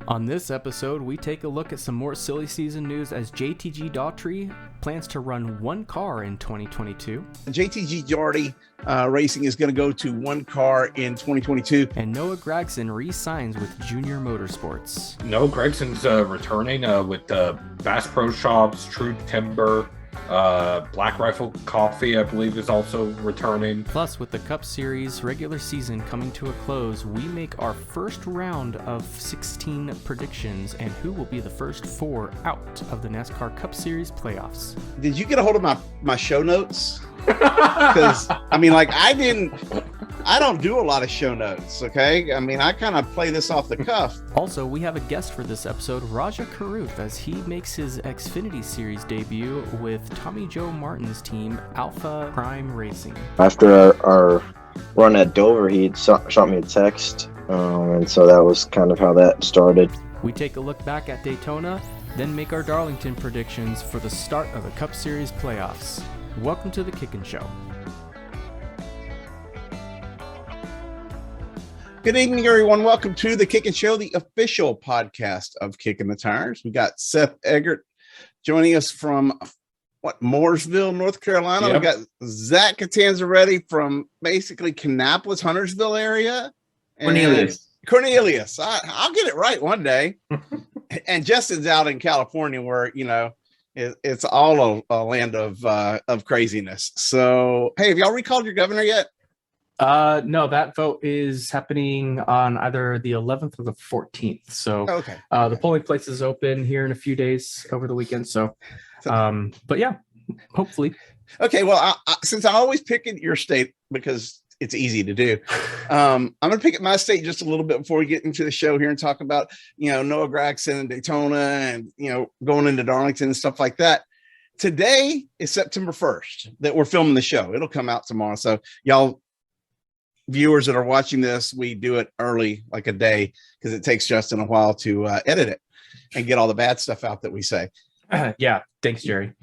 On this episode, we take a look at some more silly season news as JTG Daugherty plans to run one car in 2022. JTG Daugherty Racing is going to go to one car in 2022. And Noah Gragson re-signs with Junior Motorsports. No, Gragson's returning with Bass Pro Shops, True Timber, Black Rifle Coffee, I believe, is also returning. Plus, with the Cup Series regular season coming to a close, we make our first round of 16 predictions and who will be the first 4 out of the NASCAR Cup Series Playoffs. Did you get a hold of my show notes? Because, I don't do a lot of show notes, okay? I kind of play this off the cuff. Also, we have a guest for this episode, Rajah Caruth, as he makes his Xfinity Series debut with Tommy Joe Martin's team, Alpha Prime Racing. After our run at Dover, he shot me a text, and so that was kind of how that started. We take a look back at Daytona, then make our Darlington predictions for the start of the Cup Series playoffs. Welcome to the Kickin' Show. Good evening, everyone. Welcome to the Kickin' Show, the official podcast of Kicking the Tires. We got Seth Eggert joining us from Mooresville, North Carolina. Yep. We got Zach Catanzaretti from basically Kannapolis, Huntersville area. Cornelius. I'll get it right one day. And Justin's out in California, where it's all a land of craziness. So, hey, have y'all recalled your governor yet? No, that vote is happening on either the 11th or the 14th. So, okay. The polling place is open here in a few days over the weekend. So, but yeah, hopefully. Okay. Well, since I always pick at your state because it's easy to do, I'm going to pick at my state just a little bit before we get into the show here and talk about, Noah Gragson and Daytona and, going into Darlington and stuff like that. Today is September 1st that we're filming the show. It'll come out tomorrow. So y'all, viewers that are watching this, we do it early, like a day, because it takes Justin a while to edit it and get all the bad stuff out that we say. Yeah. Thanks, Jerry.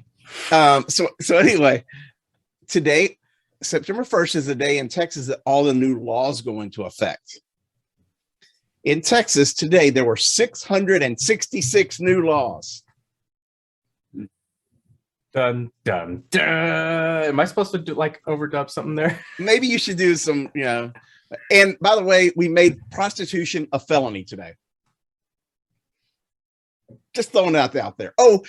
So anyway, today, September 1st, is the day in Texas that all the new laws go into effect. In Texas today, there were 666 new laws. Dun, dun, dun. Am I supposed to do overdub something there? Maybe you should do some, And by the way, we made prostitution a felony today. Just throwing it out there. Oh,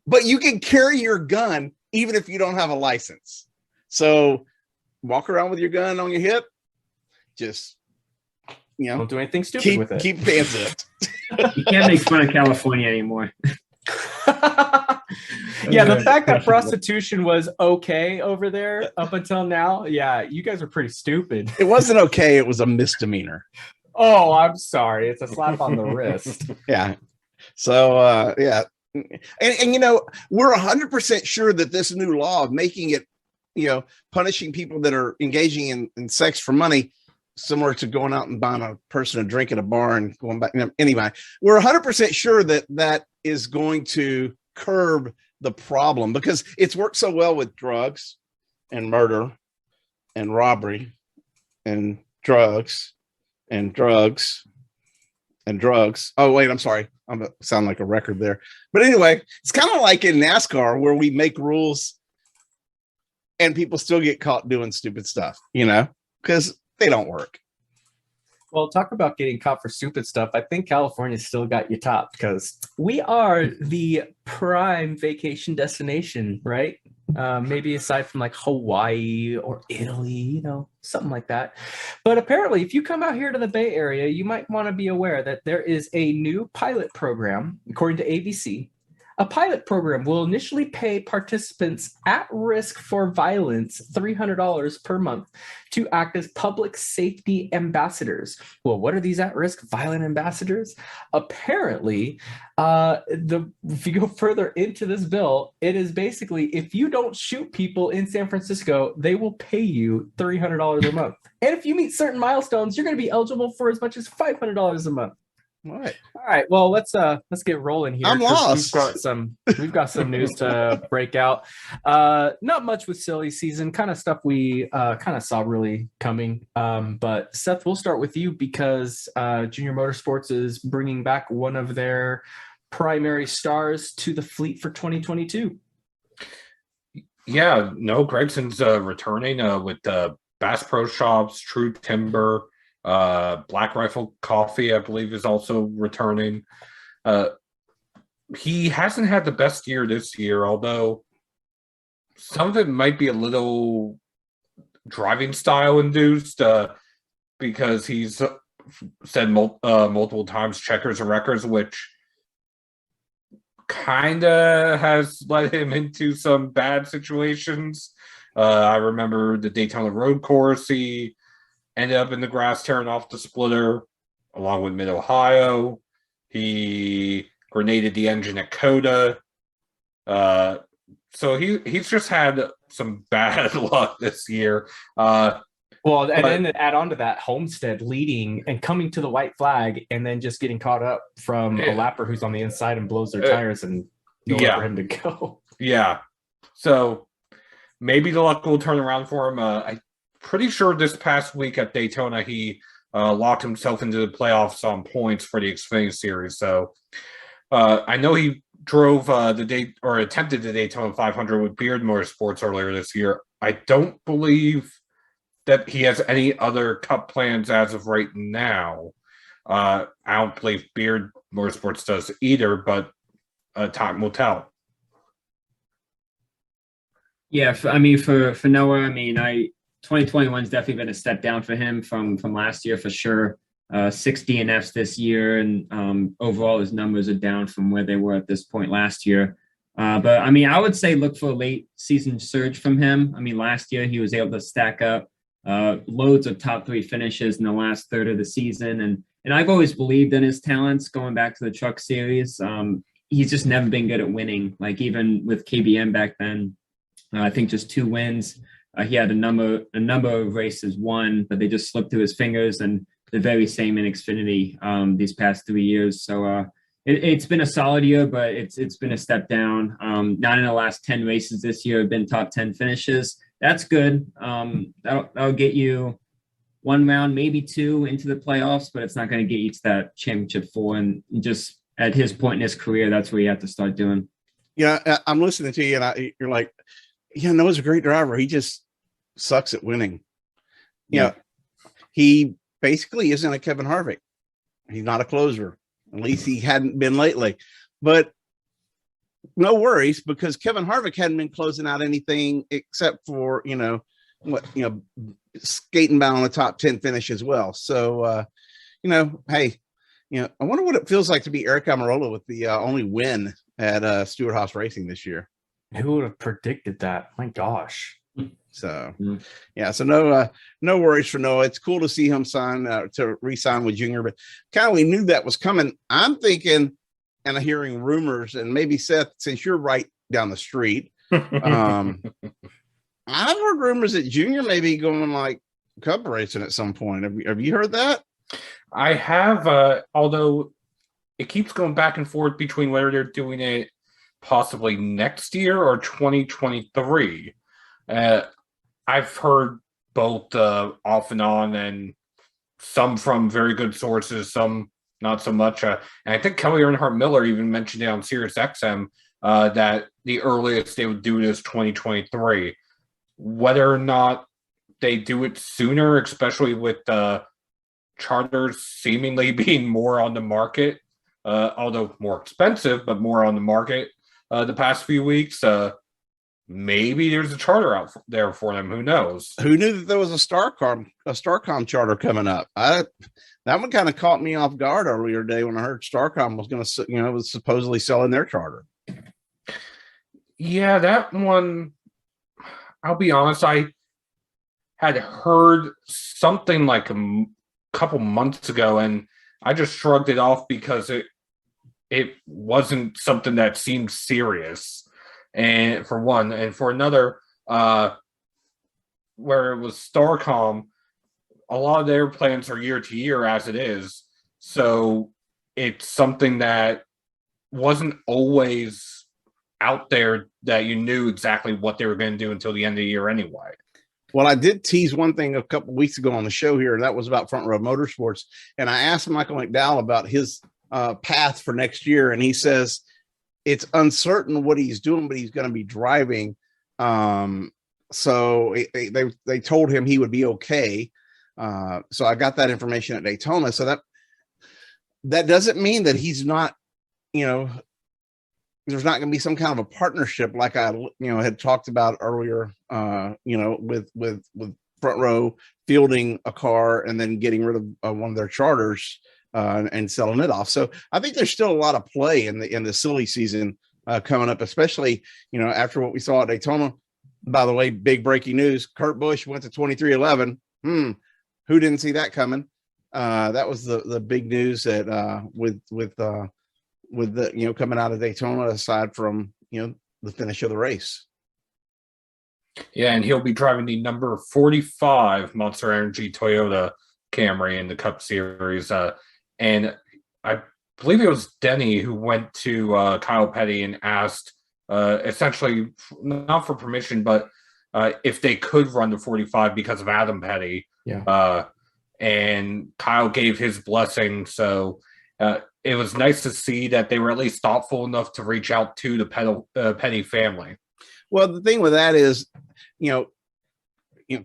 but you can carry your gun even if you don't have a license. So walk around with your gun on your hip. Just, don't do anything stupid with it. Keep pants up. You can't make fun of California anymore. Yeah, the fact that prostitution was okay over there up until now, yeah, you guys are pretty stupid. It wasn't okay. It was a misdemeanor. Oh, I'm sorry. It's a slap on the wrist. Yeah. So, yeah. And we're 100% sure that this new law of making it, punishing people that are engaging in sex for money, similar to going out and buying a person a drink at a bar and going back. Anyway, we're 100% sure that is going to curb the problem because it's worked so well with drugs and murder and robbery and drugs and drugs and drugs. Oh, wait, I'm sorry. I'm going to sound like a record there. But anyway, it's kind of like in NASCAR where we make rules and people still get caught doing stupid stuff, because they don't work. Well, talk about getting caught for stupid stuff. I think California still got you topped because we are the prime vacation destination, right? Maybe aside from Hawaii or Italy, something like that. But apparently, if you come out here to the Bay Area, you might want to be aware that there is a new pilot program, according to ABC. A pilot program will initially pay participants at risk for violence $300 per month to act as public safety ambassadors. Well, what are these at-risk violent ambassadors? Apparently, if you go further into this bill, it is basically if you don't shoot people in San Francisco, they will pay you $300 a month. And if you meet certain milestones, you're going to be eligible for as much as $500 a month. What? All right, well let's get rolling here. I'm 'cause lost. We've got some news to break out. Not much with silly season, kind of stuff we kind of saw really coming. But Seth, we'll start with you because Junior Motorsports is bringing back one of their primary stars to the fleet for 2022. Yeah, no, Gregson's returning with Bass Pro Shops, True Timber, Black Rifle Coffee, I believe, is also returning. He hasn't had the best year this year, although some of it might be a little driving style induced because he's said multiple times checkers and records, which kind of has led him into some bad situations. I remember the Daytona Road Course, he ended up in the grass tearing off the splitter along with Mid-Ohio. He grenaded the engine at Coda. So he's just had some bad luck this year. Well, and then to add on to that, Homestead leading and coming to the white flag and then just getting caught up from a lapper who's on the inside and blows their tires and nowhere for him to go. Yeah. So maybe the luck will turn around for him. I'm pretty sure this past week at Daytona, he locked himself into the playoffs on points for the Xfinity Series. So I know he drove attempted the Daytona 500 with Beard Motorsports earlier this year. I don't believe that he has any other cup plans as of right now. I don't believe Beard Motorsports does either, but time will tell. Yeah, for Noah, 2021 has definitely been a step down for him from last year for sure. 6 DNFs this year, and overall his numbers are down from where they were at this point last year. But I would say look for a late season surge from him. Last year he was able to stack up loads of top 3 finishes in the last third of the season, and I've always believed in his talents going back to the Truck Series. He's just never been good at winning. Like even with KBM back then, I think just 2 wins. He had a number of races won, but they just slipped through his fingers, and the very same in Xfinity these past 3 years. So it's been a solid year, but it's been a step down. 9 in the last 10 races this year have been top 10 finishes. That's good. That'll get you 1 round, maybe 2 into the playoffs, but it's not going to get you to that championship 4. And just at his point in his career, that's what you have to start doing. Yeah, I'm listening to you, and you're like, yeah, Noah's a great driver. He just sucks at winning. Yeah, he basically isn't a Kevin Harvick. He's not a closer. At least he hadn't been lately. But no worries, because Kevin Harvick hadn't been closing out anything except for, skating by on the top 10 finish as well. So, hey, I wonder what it feels like to be Eric Almirola with the only win at Stewart Haas Racing this year. Who would have predicted that? My gosh. So, yeah, so no worries for Noah. It's cool to see him to re-sign with Junior, but kind of we knew that was coming. I'm thinking, and I'm hearing rumors, and maybe Seth, since you're right down the street, I've heard rumors that Junior may be going like Cup racing at some point. Have you heard that? I have, although it keeps going back and forth between whether they're doing it possibly next year or 2023. I've heard both off and on, and some from very good sources, some not so much. And I think Kelly Earnhardt Miller even mentioned it on Sirius XM that the earliest they would do it is 2023. Whether or not they do it sooner, especially with charters seemingly being more on the market, although more expensive, but more on the market the past few weeks. Maybe there's a charter out there for them. Who knows? Who knew that there was a Starcom charter coming up? That one kind of caught me off guard earlier today when I heard Starcom was going to, was supposedly selling their charter. Yeah, that one, I'll be honest, I had heard something like a couple months ago, and I just shrugged it off because it wasn't something that seemed serious. And for one, and for another, where it was Starcom, a lot of their plans are year to year as it is. So it's something that wasn't always out there that you knew exactly what they were going to do until the end of the year anyway. Well, I did tease one thing a couple of weeks ago on the show here, and that was about Front Row Motorsports. And I asked Michael McDowell about his path for next year, and he says it's uncertain what he's doing, but he's going to be driving. So they told him he would be okay. So I got that information at Daytona. So that doesn't mean that he's not, there's not going to be some kind of a partnership like I, had talked about earlier, with Front Row fielding a car and then getting rid of one of their charters and selling it off. So I think there's still a lot of play in the silly season coming up, especially, after what we saw at Daytona. By the way, big breaking news: Kurt Busch went to 23-11. Who didn't see that coming? That was the big news that with the coming out of Daytona, aside from the finish of the race. Yeah, and he'll be driving the number 45 Monster Energy Toyota Camry in the Cup Series. And I believe it was Denny who went to Kyle Petty and asked, essentially, not for permission, but if they could run the 45 because of Adam Petty. Yeah. And Kyle gave his blessing. So it was nice to see that they were at least thoughtful enough to reach out to the Petty family. Well, the thing with that is,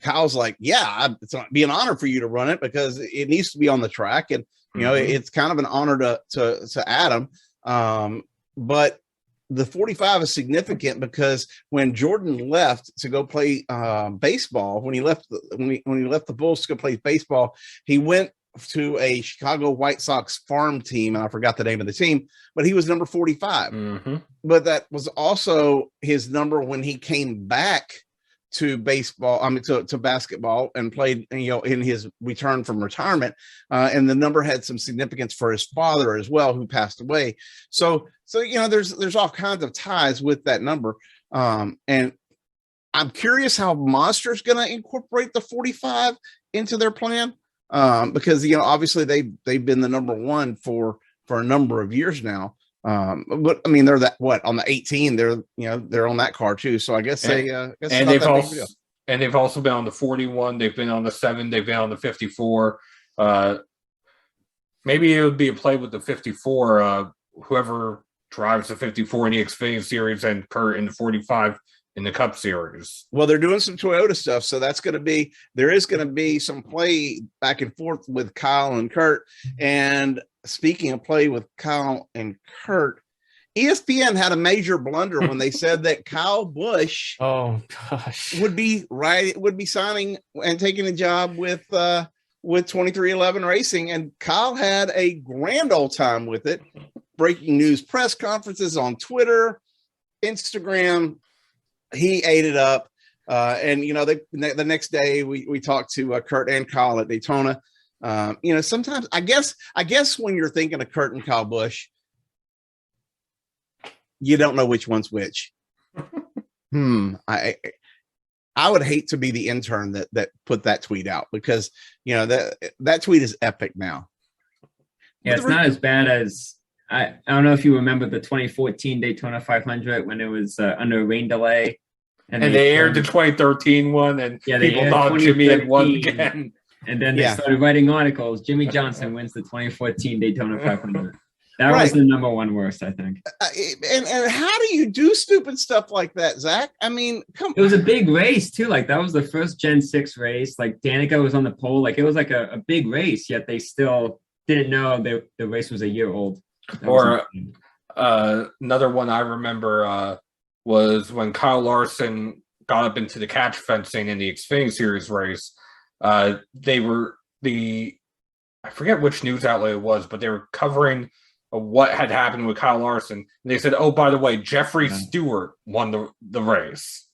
Kyle's like, it's going to be an honor for you to run it because it needs to be on the track. And, it's kind of an honor to Adam. But the 45 is significant because when Jordan left to go play baseball, when he left the Bulls to go play baseball, he went to a Chicago White Sox farm team, and I forgot the name of the team, but he was number 45. Mm-hmm. But that was also his number when he came back to baseball, to basketball, and played, in his return from retirement. And the number had some significance for his father as well, who passed away. So there's all kinds of ties with that number. And I'm curious how Monster's going to incorporate the 45 into their plan. Because, obviously they've been the number one for a number of years now. But I mean, they're on the 18, they're on that car too. So I guess they've also been on the 41. They've been on the 7. They've been on the 54. Maybe it would be a play with the 54. Whoever drives the 54 in the Xfinity Series and Kurt in the 45 in the Cup Series. Well, they're doing some Toyota stuff, so there is going to be some play back and forth with Kyle and Kurt. And speaking of play with Kyle and Kurt, ESPN had a major blunder when they said that Kyle Busch would be signing and taking a job with 2311 Racing, and Kyle had a grand old time with it. Breaking news press conferences on Twitter, Instagram. He ate it up. And the next day we talked to Kurt and Kyle at Daytona. Sometimes I guess when you're thinking of Kurt and Kyle Busch, you don't know which one's which. I would hate to be the intern that put that tweet out, because that tweet is epic now. Yeah, it's not as bad as I don't know if you remember the 2014 Daytona 500 when it was under a rain delay. And they aired the 2013 one, and people thought Jimmy had won again. And then they started writing articles. Jimmy Johnson wins the 2014 Daytona 500. That was the number one worst, I think. And how do you do stupid stuff like that, Zach? I mean, It was a big race, too. Like, that was the first Gen 6 race. Like, Danica was on the pole. Like, it was like a big race, yet they still didn't know the race was a year old. Or another one I remember was when Kyle Larson got up into the catch fencing in the Xfinity Series race. They were I forget which news outlet it was, but they were covering what had happened with Kyle Larson. And they said, oh, by the way, Jeffrey Stewart won the race.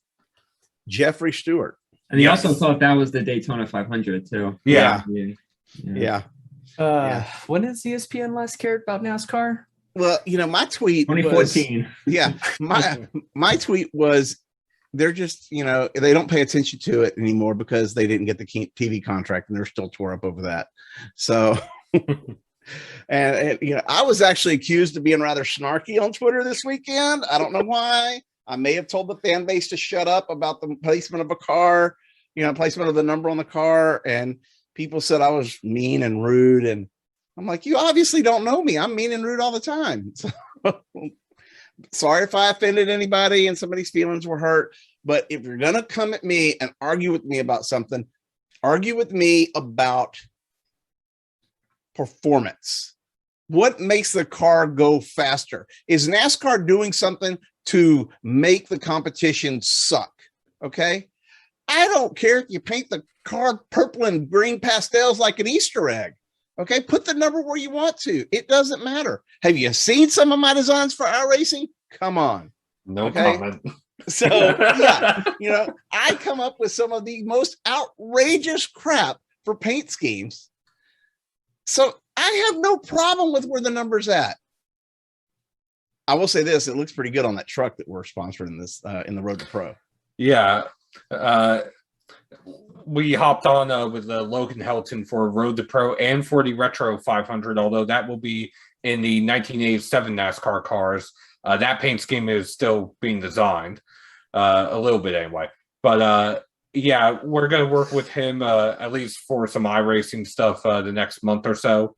Jeffrey Stewart. And he also thought that was the Daytona 500 too. Yeah. When has ESPN last cared about NASCAR? Well, my tweet 2014. My tweet was, they're just, they don't pay attention to it anymore because they didn't get the TV contract and they're still tore up over that. So And I was actually accused of being rather snarky on Twitter this weekend. I don't know why. I may have told the fan base to shut up about the placement of a car, placement of the number on the car. And people said I was mean and rude. And I'm like, you obviously don't know me. I'm mean and rude all the time. So, sorry if I offended anybody and somebody's feelings were hurt. But if you're going to come at me and argue with me about something, argue with me about performance. What makes the car go faster? Is NASCAR doing something to make the competition suck? Okay. I don't care if you paint the car purple and green pastels like an Easter egg. Okay. Put the number where you want to. It doesn't matter. Have you seen some of my designs for our racing? Come on. No comment. So yeah, I come up with some of the most outrageous crap for paint schemes. So I have no problem with where the number's at. I will say this: it looks pretty good on that truck that we're sponsoring this in the Road to Pro. Yeah, we hopped on with Logan Helton for Road to Pro and for the Retro 500. Although that will be in the 1987 NASCAR cars. That paint scheme is still being designed, a little bit anyway. But yeah, we're going to work with him at least for some iRacing stuff the next month or so.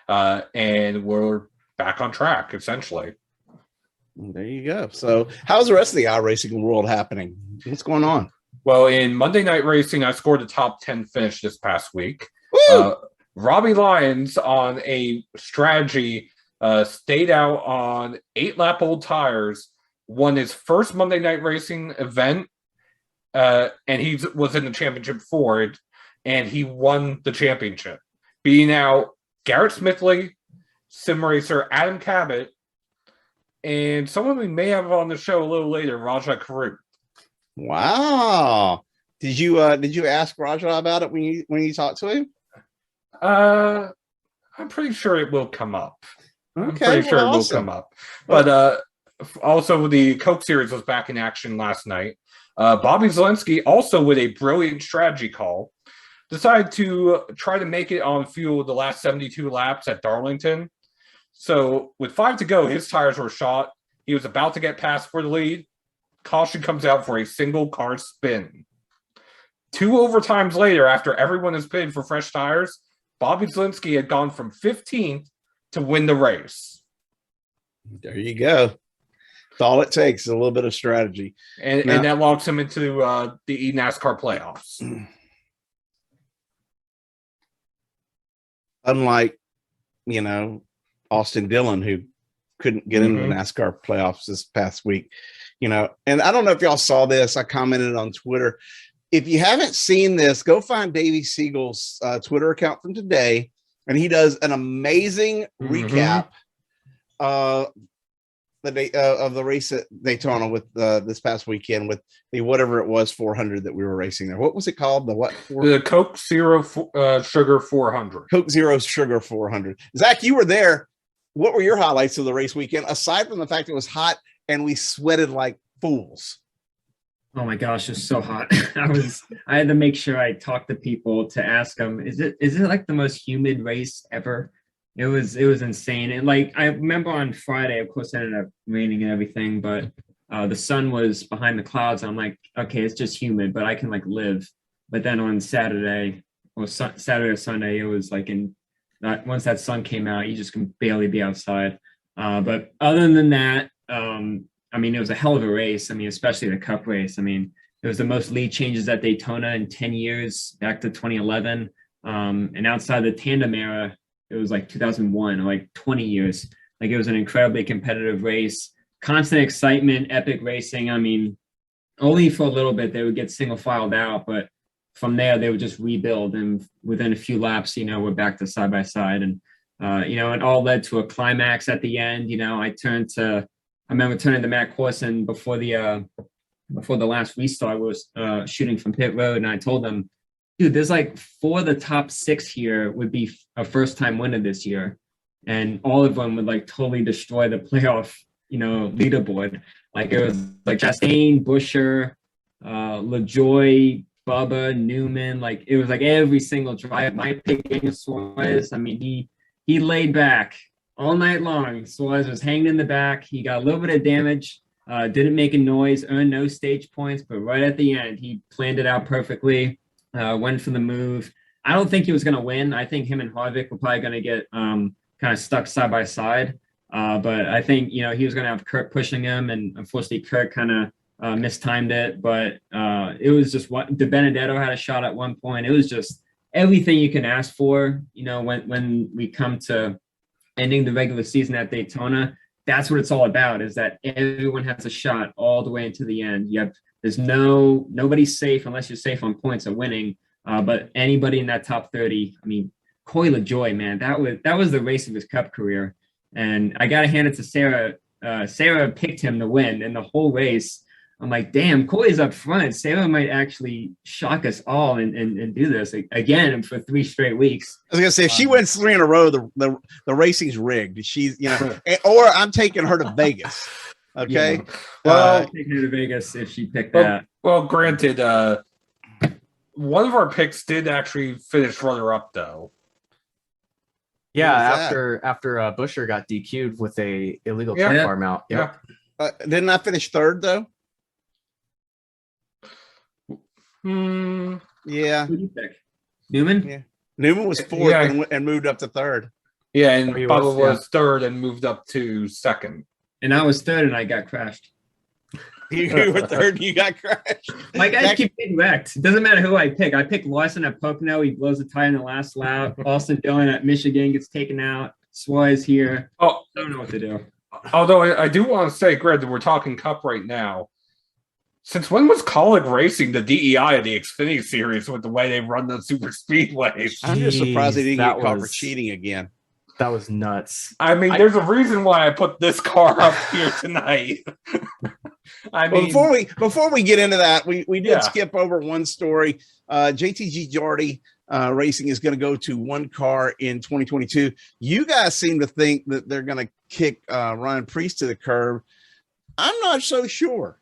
And we're back on track, essentially. There you go. So how's the rest of the iRacing world happening? What's going on? Well, in Monday Night Racing, I scored a top 10 finish this past week. Robbie Lyons on a strategy stayed out on 8-lap-old tires, won his first Monday Night Racing event, and he was in the championship for it, and he won the championship, beating out Garrett Smithley, sim racer Adam Cabot, and someone we may have on the show a little later, Rajah Caruth. Wow! Did you ask Rajah about it when you talked to him? I'm pretty sure it will come up. Okay, I'm pretty sure awesome. It will come up. But also the Coke Series was back in action last night. Bobby Zelensky, also with a brilliant strategy call, decided to try to make it on fuel the last 72 laps at Darlington. So with 5 to go, his tires were shot. He was about to get past for the lead. Caution comes out for a single car spin. 2 overtimes later, after everyone is pitted for fresh tires, Bobby Zelensky had gone from 15th to win the race. There you go. That's all it takes, a little bit of strategy. And that locks him into the NASCAR playoffs. Unlike, Austin Dillon, who couldn't get into the NASCAR playoffs this past week. And I don't know if y'all saw this. I commented on Twitter. If you haven't seen this, go find Davey Siegel's Twitter account from today, and he does an amazing recap of the race at Daytona with this past weekend with the whatever it was 400 that we were racing there. What was it called? The Coke Zero Sugar 400. Coke Zero Sugar 400. Zach, you were there. What were your highlights of the race weekend, aside from the fact it was hot and we sweated like fools? Oh my gosh, it's so hot. I had to make sure I talked to people to ask them, is it like the most humid race ever? It was insane. And I remember on Friday, of course, it ended up raining and everything, but the sun was behind the clouds. I'm like, okay, it's just humid, but I can live. But then on Saturday or Sunday, it was once that sun came out, you just can barely be outside. But other than that, it was a hell of a race. Especially the Cup race. It was the most lead changes at Daytona in 10 years, back to 2011. And outside the tandem era, it was 2001, 20 years. It was an incredibly competitive race, constant excitement, epic racing. Only for a little bit they would get single filed out, but from there they would just rebuild. And within a few laps, we're back to side by side. And, it all led to a climax at the end. I remember turning to Matt Corson before the last restart. Was shooting from pit road, and I told him, dude, there's 4 of the top 6 here would be a first-time winner this year, and all of them would totally destroy the playoff, leaderboard. It was Chastain, Buescher, LaJoy, Bubba, Newman. It was every single drive. My pick, Suarez. he laid back all night long. Suarez was hanging in the back. He got a little bit of damage, didn't make a noise, earned no stage points, but right at the end, he planned it out perfectly, went for the move. I don't think he was going to win. I think him and Harvick were probably going to get kind of stuck side by side. But I think, he was going to have Kurt pushing him, and unfortunately Kurt kind of mistimed it. But it was just what De Benedetto had a shot at one point. It was just everything you can ask for, when we come to ending the regular season at Daytona. That's what it's all about, is that everyone has a shot all the way into the end. There's nobody's safe unless you're safe on points of winning. But anybody in that top 30, I mean, Corey LaJoie, man, that was the race of his Cup career. And I got to hand it to Sarah. Sarah picked him to win in the whole race. I'm like, damn, Corey's up front. Sarah might actually shock us all and do this again for 3 straight weeks. I was gonna say, if she wins 3 in a row, the racing's rigged. She's, or I'm taking her to Vegas. Okay. Yeah. Well, taking her to Vegas if she picked that. Well, granted, one of our picks did actually finish runner up though. Yeah, after Busher got DQ'd with a illegal truck farm out. Yep. Didn't I finish 3rd though? Yeah. Who did you pick? Newman? Yeah. Newman was 4th and moved up to 3rd. Yeah, and Bubba was 3rd and moved up to 2nd. And I was 3rd and I got crashed. You were 3rd and you got crashed. My guys keep getting wrecked. It doesn't matter who I pick. I pick Larson at Pocono. He blows the tire in the last lap. Austin Dillon at Michigan gets taken out. Suarez here. I don't know what to do. Although I do want to say, Greg, that we're talking Cup right now. Since when was Colleague Racing the DEI of the Xfinity series with the way they run those super speedways? I'm just surprised they didn't get caught for cheating again. That was nuts. I mean, there's a reason why I put this car up here tonight. I mean, before we get into that, we did skip over one story. JTG Daugherty Racing is going to go to 1 car in 2022. You guys seem to think that they're going to kick Ryan Preece to the curb. I'm not so sure.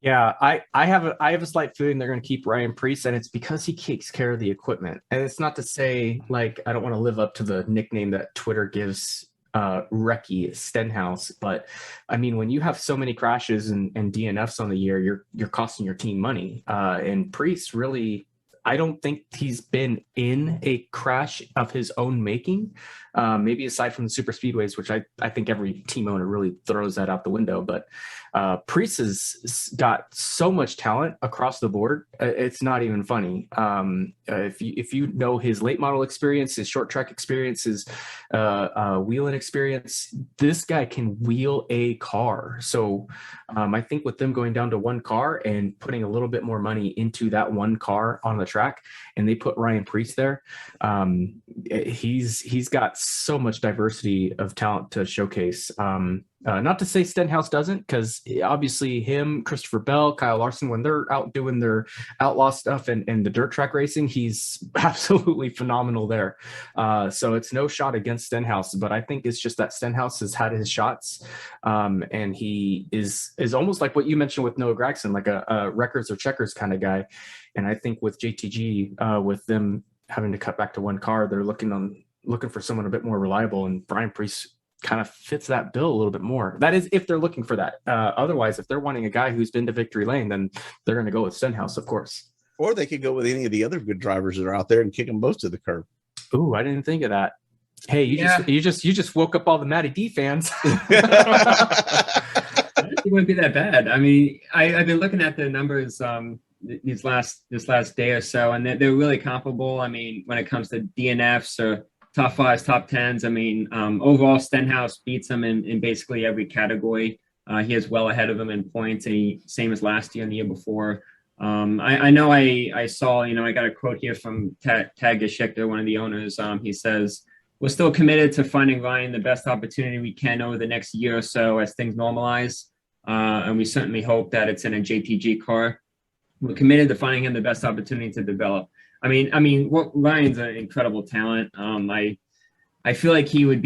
Yeah, I have a slight feeling they're going to keep Ryan Preece, and it's because he takes care of the equipment. And it's not to say, like, I don't want to live up to the nickname that Twitter gives Recce Stenhouse, but I mean, when you have so many crashes and DNFs on the year, you're costing your team money. And Preece really, I don't think he's been in a crash of his own making. Maybe aside from the super speedways, which I think every team owner really throws that out the window. But Preece has got so much talent across the board. It's not even funny. If you know his late model experience, his short track experience, his wheeling experience, this guy can wheel a car. So I think with them going down to 1 car and putting a little bit more money into that 1 car on the track, and they put Ryan Preece there, he's got so much diversity of talent to showcase. Not to say Stenhouse doesn't, because obviously him, Christopher Bell, Kyle Larson, when they're out doing their outlaw stuff and the dirt track racing, he's absolutely phenomenal there. So it's no shot against Stenhouse, but I think it's just that Stenhouse has had his shots, and he is almost like what you mentioned with Noah Gragson, like a records or checkers kind of guy. And I think with JTG, with them having to cut back to 1 car, they're looking for someone a bit more reliable, and Brian Preece kind of fits that bill a little bit more. That is, if they're looking for that. Otherwise, if they're wanting a guy who's been to victory lane, then they're going to go with Stenhouse, of course. Or they could go with any of the other good drivers that are out there and kick them both to the curb. Ooh, I didn't think of that. Hey, you just woke up all the Matty D fans. It wouldn't be that bad. I mean, I've been looking at the numbers this last day or so, and they're really comparable. I mean, when it comes to DNFs or top 5s, top 10s, I mean, overall Stenhouse beats him in basically every category. He is well ahead of him in points, and same as last year and the year before. I know I saw, I got a quote here from Tag Geschichter, one of the owners. He says, "We're still committed to finding Ryan the best opportunity we can over the next year or so as things normalize. And we certainly hope that it's in a JTG car. We're committed to finding him the best opportunity to develop." I mean, Ryan's an incredible talent. I feel like it would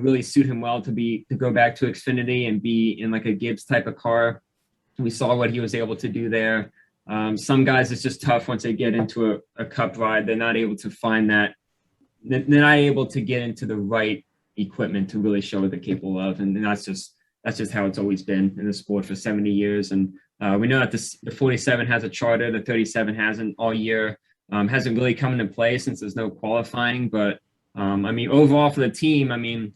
really suit him well to go back to Xfinity and be in like a Gibbs type of car. We saw what he was able to do there. Some guys, it's just tough once they get into a cup ride. They're not able to find that they're not able to get into the right equipment to really show what they're capable of, and that's just how it's always been in the sport for 70 years. And we know that the 47 has a charter, the 37 hasn't all year, hasn't really come into play since there's no qualifying. But I mean, overall for the team, I mean,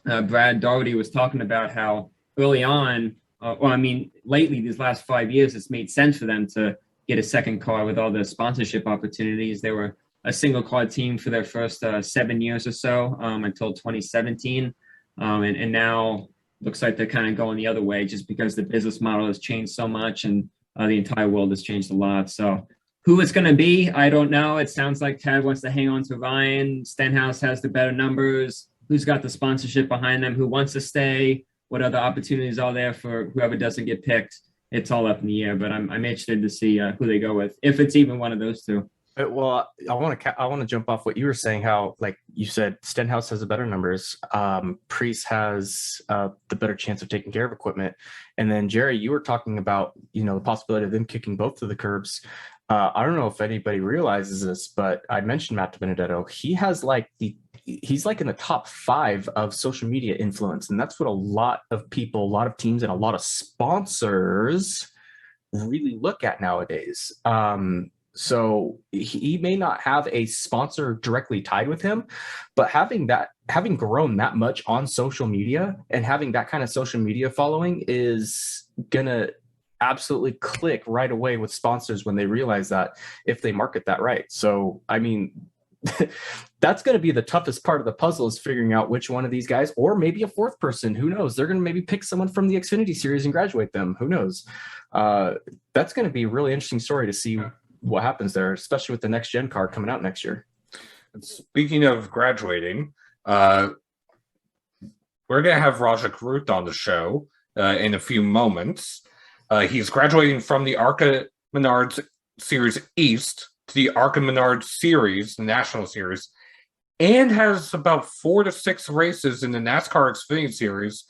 Brad Daugherty was talking about how early on, lately, these last 5 years, it's made sense for them to get a second car with all the sponsorship opportunities. They were a single car team for their first 7 years or so until 2017. And now looks like they're kind of going the other way just because the business model has changed so much and the entire world has changed a lot. So who it's going to be, I don't know. It sounds like Tad wants to hang on to Ryan. Stenhouse has the better numbers. Who's got the sponsorship behind them? Who wants to stay? What other opportunities are there for whoever doesn't get picked? It's all up in the air, but I'm interested to see who they go with, if it's even one of those two. Well, I want to jump off what you were saying. How, like you said, Stenhouse has the better numbers. Priest has the better chance of taking care of equipment, and then Jerry, you were talking about the possibility of them kicking both to the curbs. I don't know if anybody realizes this, but I mentioned Matt Benedetto. He's like in the top 5 of social media influence, and that's what a lot of people, a lot of teams, and a lot of sponsors really look at nowadays. So he may not have a sponsor directly tied with him, but having grown that much on social media and having that kind of social media following is gonna absolutely click right away with sponsors when they realize that, if they market that right. So, I mean, that's going to be the toughest part of the puzzle, is figuring out which one of these guys, or maybe a fourth person, who knows, they're going to maybe pick someone from the Xfinity series and graduate them. Who knows? That's going to be a really interesting story to see what happens there, especially with the next gen car coming out next year. Speaking of graduating, we're going to have Rajah Caruth on the show in a few moments. He's graduating from the ARCA Menards Series East to the ARCA Menards Series, the National Series, and has about 4 to 6 races in the NASCAR Xfinity Series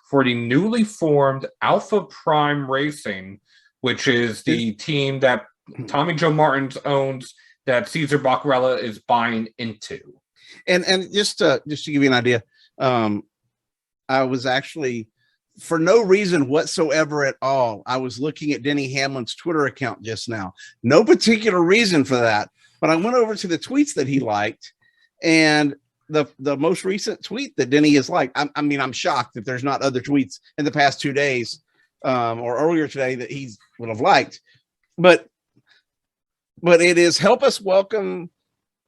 for the newly formed Alpha Prime Racing, which is the team that Tommy Joe Martins owns, that Cesar Baccarella is buying into. And just to give you an idea, I was actually, for no reason whatsoever at all, I was looking at Denny Hamlin's Twitter account just now. No particular reason for that, but I went over to the tweets that he liked, and the most recent tweet that Denny has liked, I'm shocked that there's not other tweets in the past 2 days or earlier today that he would have liked. But it is, help us welcome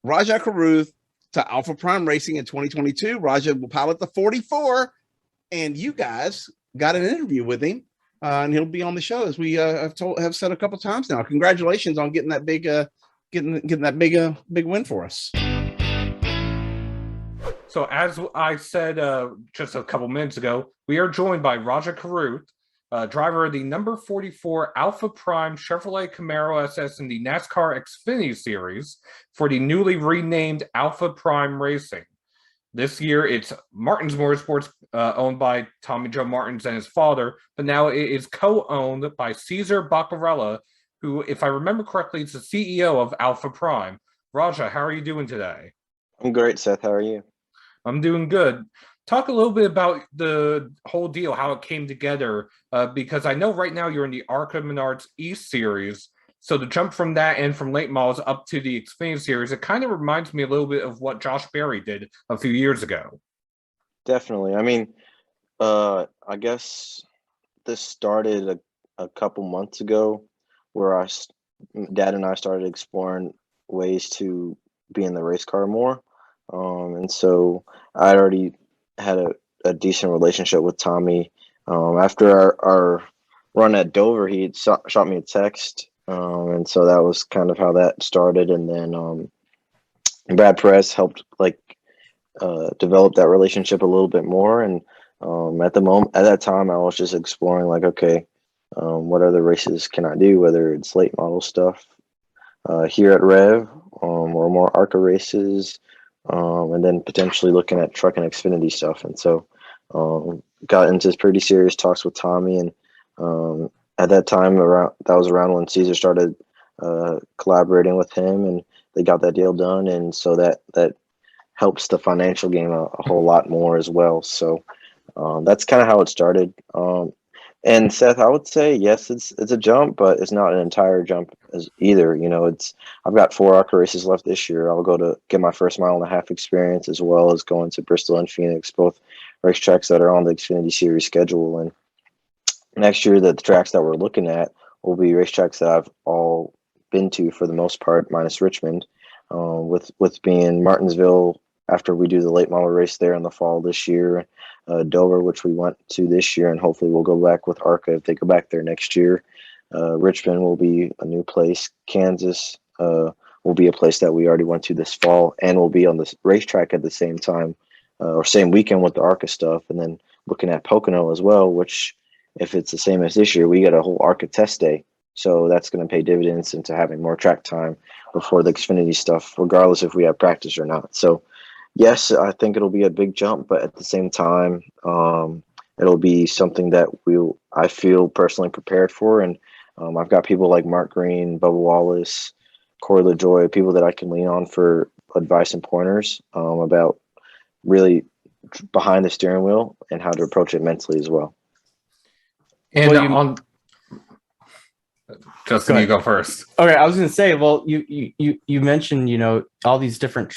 Rajah Caruth to Alpha Prime Racing in 2022. Rajah will pilot the 44, and you guys got an interview with him, and he'll be on the show, as we have said a couple times now. Congratulations on getting that big big win for us. So, as I said just a couple minutes ago, we are joined by Rajah Caruth, driver of the number 44 Alpha Prime Chevrolet Camaro SS in the NASCAR Xfinity Series for the newly renamed Alpha Prime Racing. This year, it's Martins Motorsports, owned by Tommy Joe Martins and his father, but now it is co-owned by Cesar Baccarella, who, if I remember correctly, is the CEO of Alpha Prime. Rajah, how are you doing today? I'm great, Seth. How are you? I'm doing good. Talk a little bit about the whole deal, how it came together, because I know right now you're in the ARCA Menards East Series. So to jump from that and from late models up to the Xfinity Series, it kind of reminds me a little bit of what Josh Berry did a few years ago. Definitely. I mean, I guess this started a couple months ago, where Dad and I started exploring ways to be in the race car more. And so I already had a decent relationship with Tommy. After our run at Dover, he had shot me a text. And so that was kind of how that started. And then Brad Perez helped develop that relationship a little bit more. And at that time, I was just exploring, like, okay, what other races can I do, whether it's late model stuff here at Rev, or more ARCA races, and then potentially looking at truck and Xfinity stuff. And so got into pretty serious talks with Tommy, and at that time, that was around when Cesar started collaborating with him, and they got that deal done. And so that helps the financial game a whole lot more as well. So that's kind of how it started. And Seth, I would say yes, it's a jump, but it's not an entire jump as either. You know, I've got 4 ARCA races left this year. I'll go to get my first mile and a half experience, as well as going to Bristol and Phoenix, both racetracks that are on the Xfinity Series schedule. And next year, the tracks that we're looking at will be racetracks that I've all been to for the most part, minus Richmond, with being Martinsville after we do the late model race there in the fall this year, Dover, which we went to this year, and hopefully we'll go back with ARCA if they go back there next year. Richmond will be a new place. Kansas will be a place that we already went to this fall, and we'll be on this racetrack at the same time or same weekend with the ARCA stuff. And then looking at Pocono as well, which if it's the same as this year, we got a whole ARCA test day. So that's going to pay dividends into having more track time before the Xfinity stuff, regardless if we have practice or not. So yes, I think it'll be a big jump, but at the same time, it'll be something that I feel personally prepared for. And I've got people like Mark Green, Bubba Wallace, Corey LaJoy, people that I can lean on for advice and pointers about really behind the steering wheel and how to approach it mentally as well. And Justin, you go first. Okay, I was going to say, well, you mentioned, you know, all these different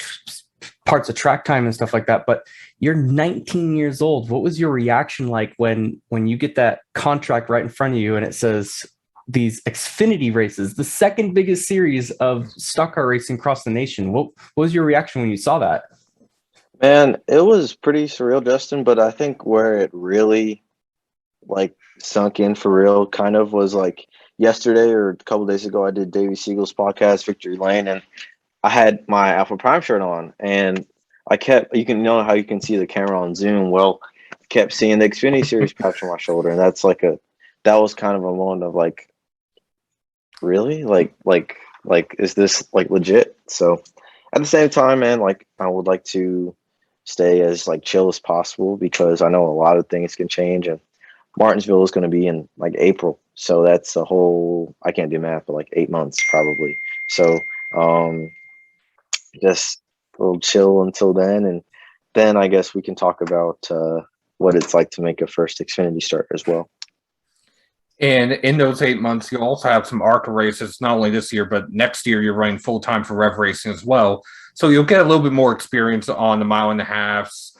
parts of track time and stuff like that, but you're 19 years old. What was your reaction like when you get that contract right in front of you and it says these Xfinity races, the second biggest series of stock car racing across the nation? What was your reaction when you saw that? Man, it was pretty surreal, Justin, but I think where it really like sunk in for real kind of was like yesterday or a couple of days ago. I did Davey Siegel's podcast, Victory Lane, and I had my Alpha Prime shirt on, and you can know how you can see the camera on Zoom. Well, kept seeing the Xfinity Series patch on my shoulder, and that was kind of a moment of like, really, like, is this like legit? So at the same time, man, like I would like to stay as like chill as possible because I know a lot of things can change, and Martinsville is going to be in like April, so that's a whole, I can't do math, but like 8 months probably. So just a little chill until then, and then I guess we can talk about what it's like to make a first Xfinity start as well. And in those 8 months, you'll also have some ARCA races, not only this year, but next year you're running full-time for Rev Racing as well. So you'll get a little bit more experience on the mile and a halves,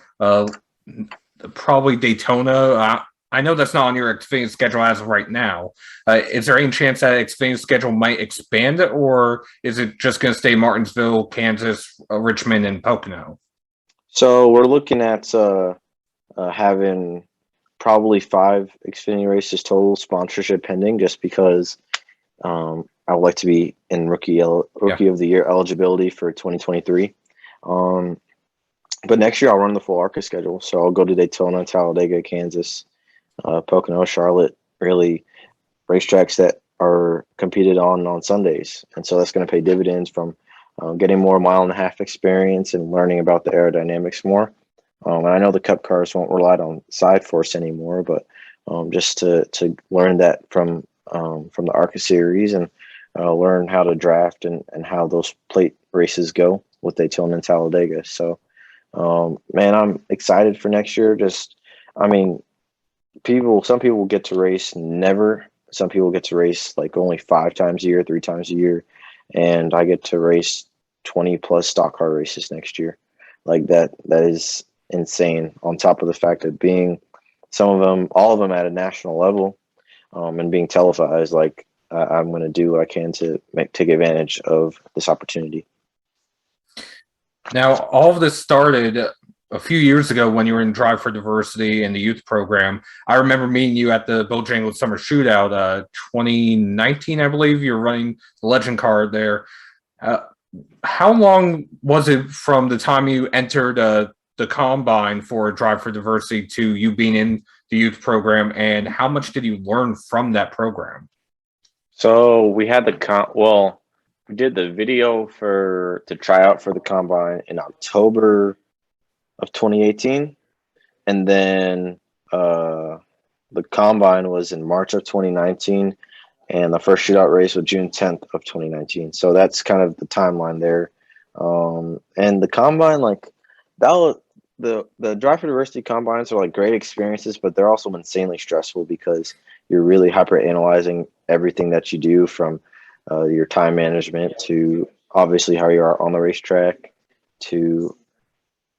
probably Daytona. I know that's not on your Xfinity schedule as of right now. Is there any chance that Xfinity schedule might expand it, or is it just going to stay Martinsville, Kansas, Richmond, and Pocono? So we're looking at having probably 5 Xfinity races total, sponsorship pending, just because I would like to be in rookie of the year eligibility for 2023. But next year I'll run the full ARCA schedule. So I'll go to Daytona, Talladega, Kansas, Pocono, Charlotte, really racetracks that are competed on Sundays. And so that's going to pay dividends from getting more mile and a half experience and learning about the aerodynamics more. And I know the Cup cars won't rely on side force anymore, but just to learn that from the ARCA series and learn how to draft and how those plate races go with Daytona and Talladega. So, man, I'm excited for next year. Some people get to race never. Some people get to race like only 5 times a year, 3 times a year. And I get to race 20 plus stock car races next year. Like that is insane, on top of the fact that being all of them at a national level, and being televised. Like I'm going to do what I can to take advantage of this opportunity. Now, all of this started a few years ago when you were in Drive for Diversity and the youth program. I remember meeting you at the Bojangles Summer Shootout, 2019, I believe. You were running the Legend car there. How long was it from the time you entered the combine for Drive for Diversity to you being in the youth program, and how much did you learn from that program? So we had we did the video to try out for the combine in October of 2018, and then the combine was in March of 2019, and the first shootout race was June 10th of 2019. So that's kind of the timeline there. And the combine, like, that was the Drive for Diversity combines are like great experiences, but they're also insanely stressful because you're really hyper analyzing everything that you do, from your time management to obviously how you are on the racetrack to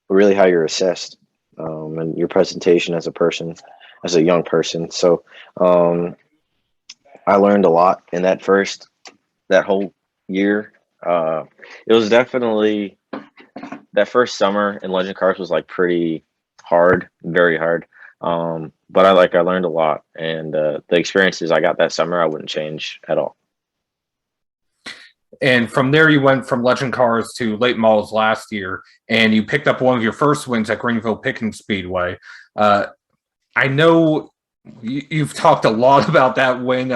really how you're assessed, and your presentation as a person, as a young person. So I learned a lot in that whole year. It was definitely that first summer in Legend Cars was like pretty hard, very hard. But I learned a lot, and the experiences I got that summer I wouldn't change at all. And from there, you went from Legend Cars to late models last year, and you picked up one of your first wins at Greenville Pickens Speedway. I know you've talked a lot about that win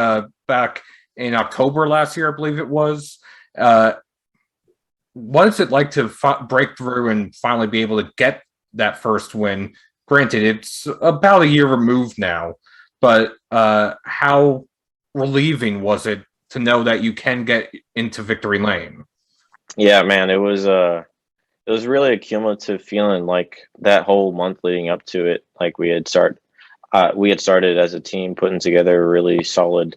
back in October last year, I believe it was. What is it like to break through and finally be able to get that first win? Granted, it's about a year removed now, but how relieving was it to know that you can get into victory lane? Yeah, man, it was really a cumulative feeling. Like that whole month leading up to it, like we had started as a team putting together really solid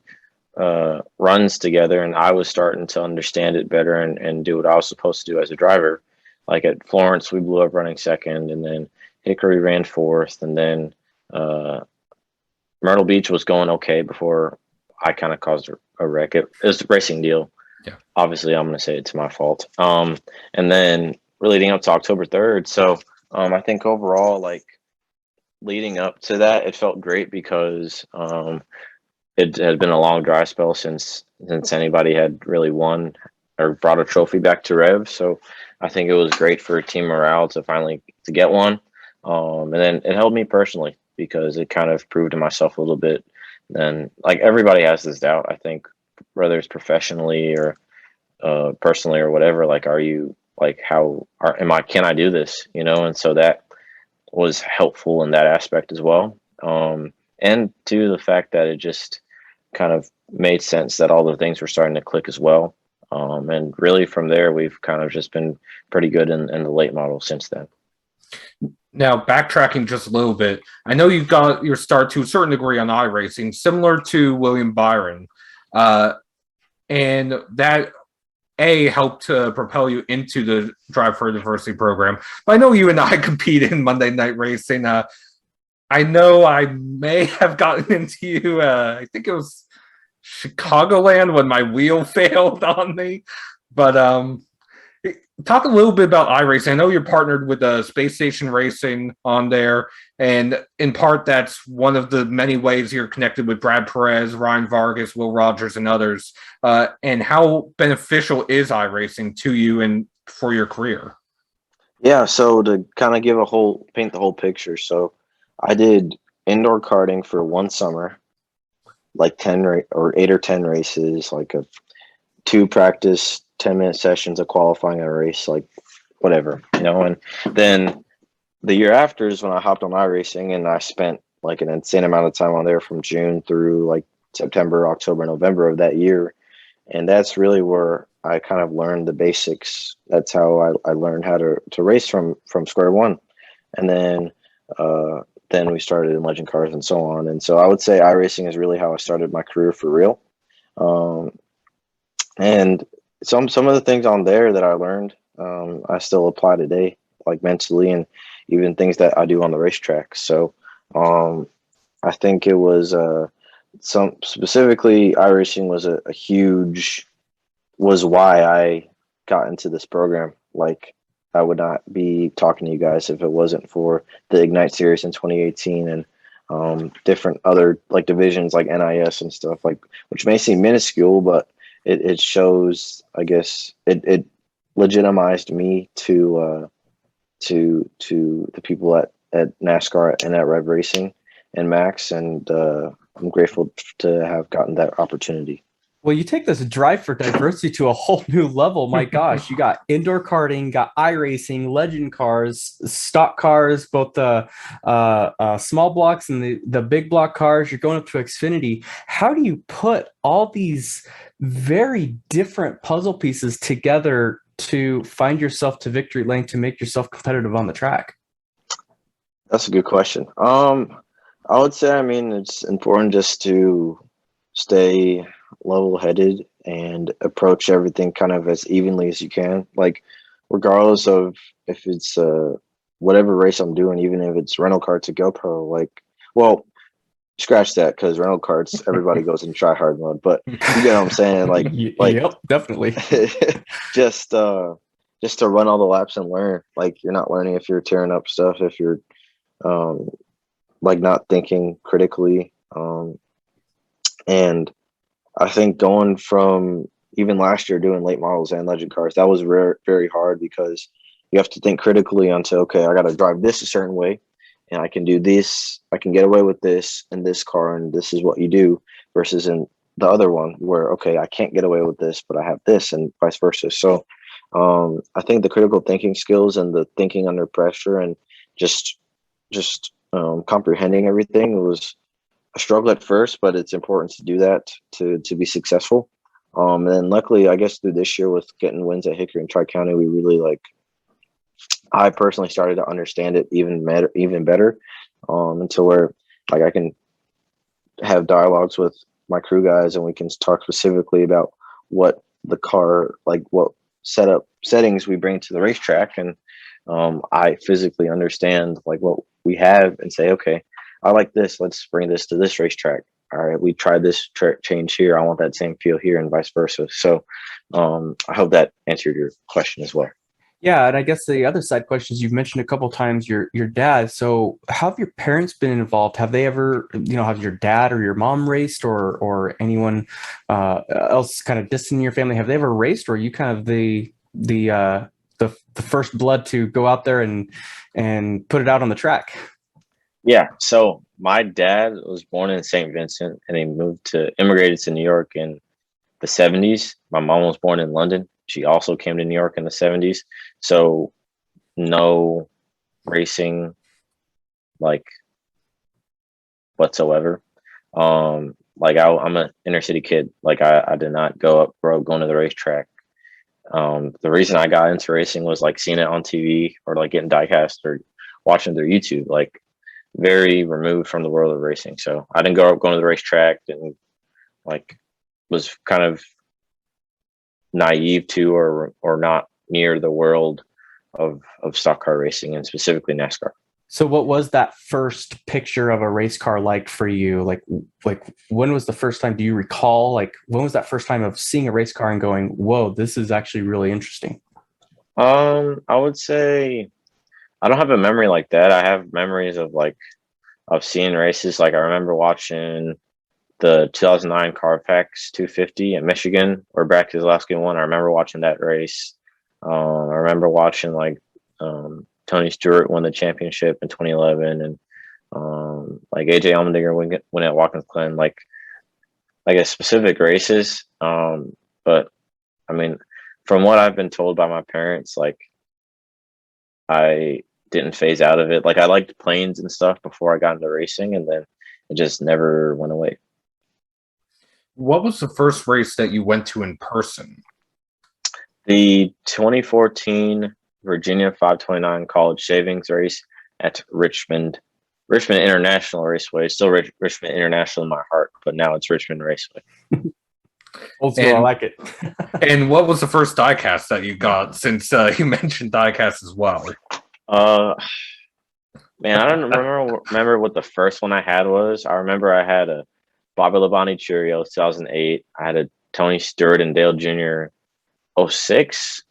runs together, and I was starting to understand it better and do what I was supposed to do as a driver. Like at Florence, we blew up running second, and then Hickory ran fourth, and then Myrtle Beach was going okay before I kind of caused a wreck. It was a racing deal. Yeah. Obviously, I'm going to say it's my fault. And then leading up to October 3rd. So I think overall, like leading up to that, it felt great because it had been a long dry spell since anybody had really won or brought a trophy back to Rev. So I think it was great for team morale to finally to get one. And then it helped me personally because it kind of proved to myself a little bit. And like everybody has this doubt, I think, whether it's professionally or personally or whatever, like, are you like, can I do this? And so that was helpful in that aspect as well. And to the fact that it just kind of made sense that all the things were starting to click as well. And really from there, we've kind of just been pretty good in the late model since then. Now, backtracking just a little bit, I know you've got your start to a certain degree on iRacing, similar to William Byron. And that, helped to propel you into the Drive for Diversity program. But I know you and I competed in Monday Night Racing. I know I may have gotten into you, I think it was Chicagoland when my wheel failed on me. But talk a little bit about iRacing. I know you're partnered with Space Station Racing on there, and in part, that's one of the many ways you're connected with Brad Perez, Ryan Vargas, Will Rogers, and others. And how beneficial is iRacing to you and for your career? Yeah, so to kind of paint the whole picture. So I did indoor karting for one summer, like 8 or 10 races, like 2 practice 10-minute sessions of qualifying a race, like whatever, and then the year after is when I hopped on iRacing, and I spent like an insane amount of time on there from June through like September, October, November of that year. And that's really where I kind of learned the basics. That's how I learned how to race from square one. And then we started in Legend Cars and so on. And so I would say iRacing is really how I started my career for real. And some of the things on there that I learned, I still apply today, like mentally, and even things that I do on the racetrack. So I think it was specifically iRacing was why I got into this program. Like I would not be talking to you guys if it wasn't for the Ignite series in 2018 and different other like divisions like NIS and stuff, like, which may seem minuscule, but it shows, I guess it legitimized me to the people at NASCAR and at Rev Racing and Max, and I'm grateful to have gotten that opportunity. Well, you take this Drive for Diversity to a whole new level. My gosh, you got indoor karting, got iRacing, legend cars, stock cars, both the small blocks and the big block cars. You're going up to Xfinity. How do you put all these very different puzzle pieces together to find yourself to victory lane to make yourself competitive on the track? That's a good question. I would say, I mean, it's important just to stay level-headed and approach everything kind of as evenly as you can. Like, regardless of if it's whatever race I'm doing, even if it's rental car to GoPro, like, well, scratch that because rental carts, everybody goes in try hard mode. But you get what I'm saying? Like, Yep, definitely. just to run all the laps and learn. Like, you're not learning if you're tearing up stuff, if you're like not thinking critically. And I think going from even last year doing late models and legend cars, that was very hard because you have to think critically onto, okay, I got to drive this a certain way and I can do this, I can get away with this in this car, and this is what you do, versus in the other one where, okay, I can't get away with this, but I have this, and vice versa. So I think the critical thinking skills and the thinking under pressure and just comprehending everything was a struggle at first, but it's important to do that to be successful. And then luckily, I guess through this year with getting wins at Hickory and Tri-County, we really I personally started to understand it even better, until where like I can have dialogues with my crew guys and we can talk specifically about what the car, like what settings we bring to the racetrack. And I physically understand like what we have and say, okay, I like this. Let's bring this to this racetrack. All right, we tried this change here. I want that same feel here, and vice versa. So I hope that answered your question as well. Yeah, and I guess the other side questions you've mentioned a couple times your dad. So how have your parents been involved? Have they ever, have your dad or your mom raced, or anyone else kind of distant in your family? Have they ever raced, or are you kind of the first blood to go out there and put it out on the track? Yeah. So my dad was born in St. Vincent and he immigrated to New York in the 70s. My mom was born in London. She also came to New York in the 70s. So no racing like whatsoever. Like I'm an inner city kid. Like I did not grow up going to the racetrack. The reason I got into racing was like seeing it on TV or like getting diecast or watching their YouTube, like very removed from the world of racing. So I didn't grow up going to the racetrack and like was kind of naive to or not near the world of stock car racing and specifically NASCAR. So what was that first picture of a race car like for you? Like when was the first time, do you recall, like when was that first time of seeing a race car and going, whoa, this is actually really interesting? I would say I don't have a memory like that. I have memories of seeing races. Like I remember watching the 2009 Carfax 250 in Michigan, where Brad Keselowski won. I remember watching that race. I remember watching Tony Stewart won the championship in 2011, and AJ Allmendinger win at Watkins Glen. Like I guess specific races. But I mean, from what I've been told by my parents, like I didn't phase out of it. Like I liked planes and stuff before I got into racing, and then it just never went away. What was the first race that you went to in person? The 2014 Virginia 529 College Savings race at Richmond International Raceway. Still Richmond International in my heart, but now it's Richmond Raceway. Old school, I like it. And what was the first diecast that you got, since you mentioned diecast as well? Man, I don't remember what the first one I had was. I remember I had a Bobby Labonte Cheerios 2008. I had a Tony Stewart and Dale Jr. 06,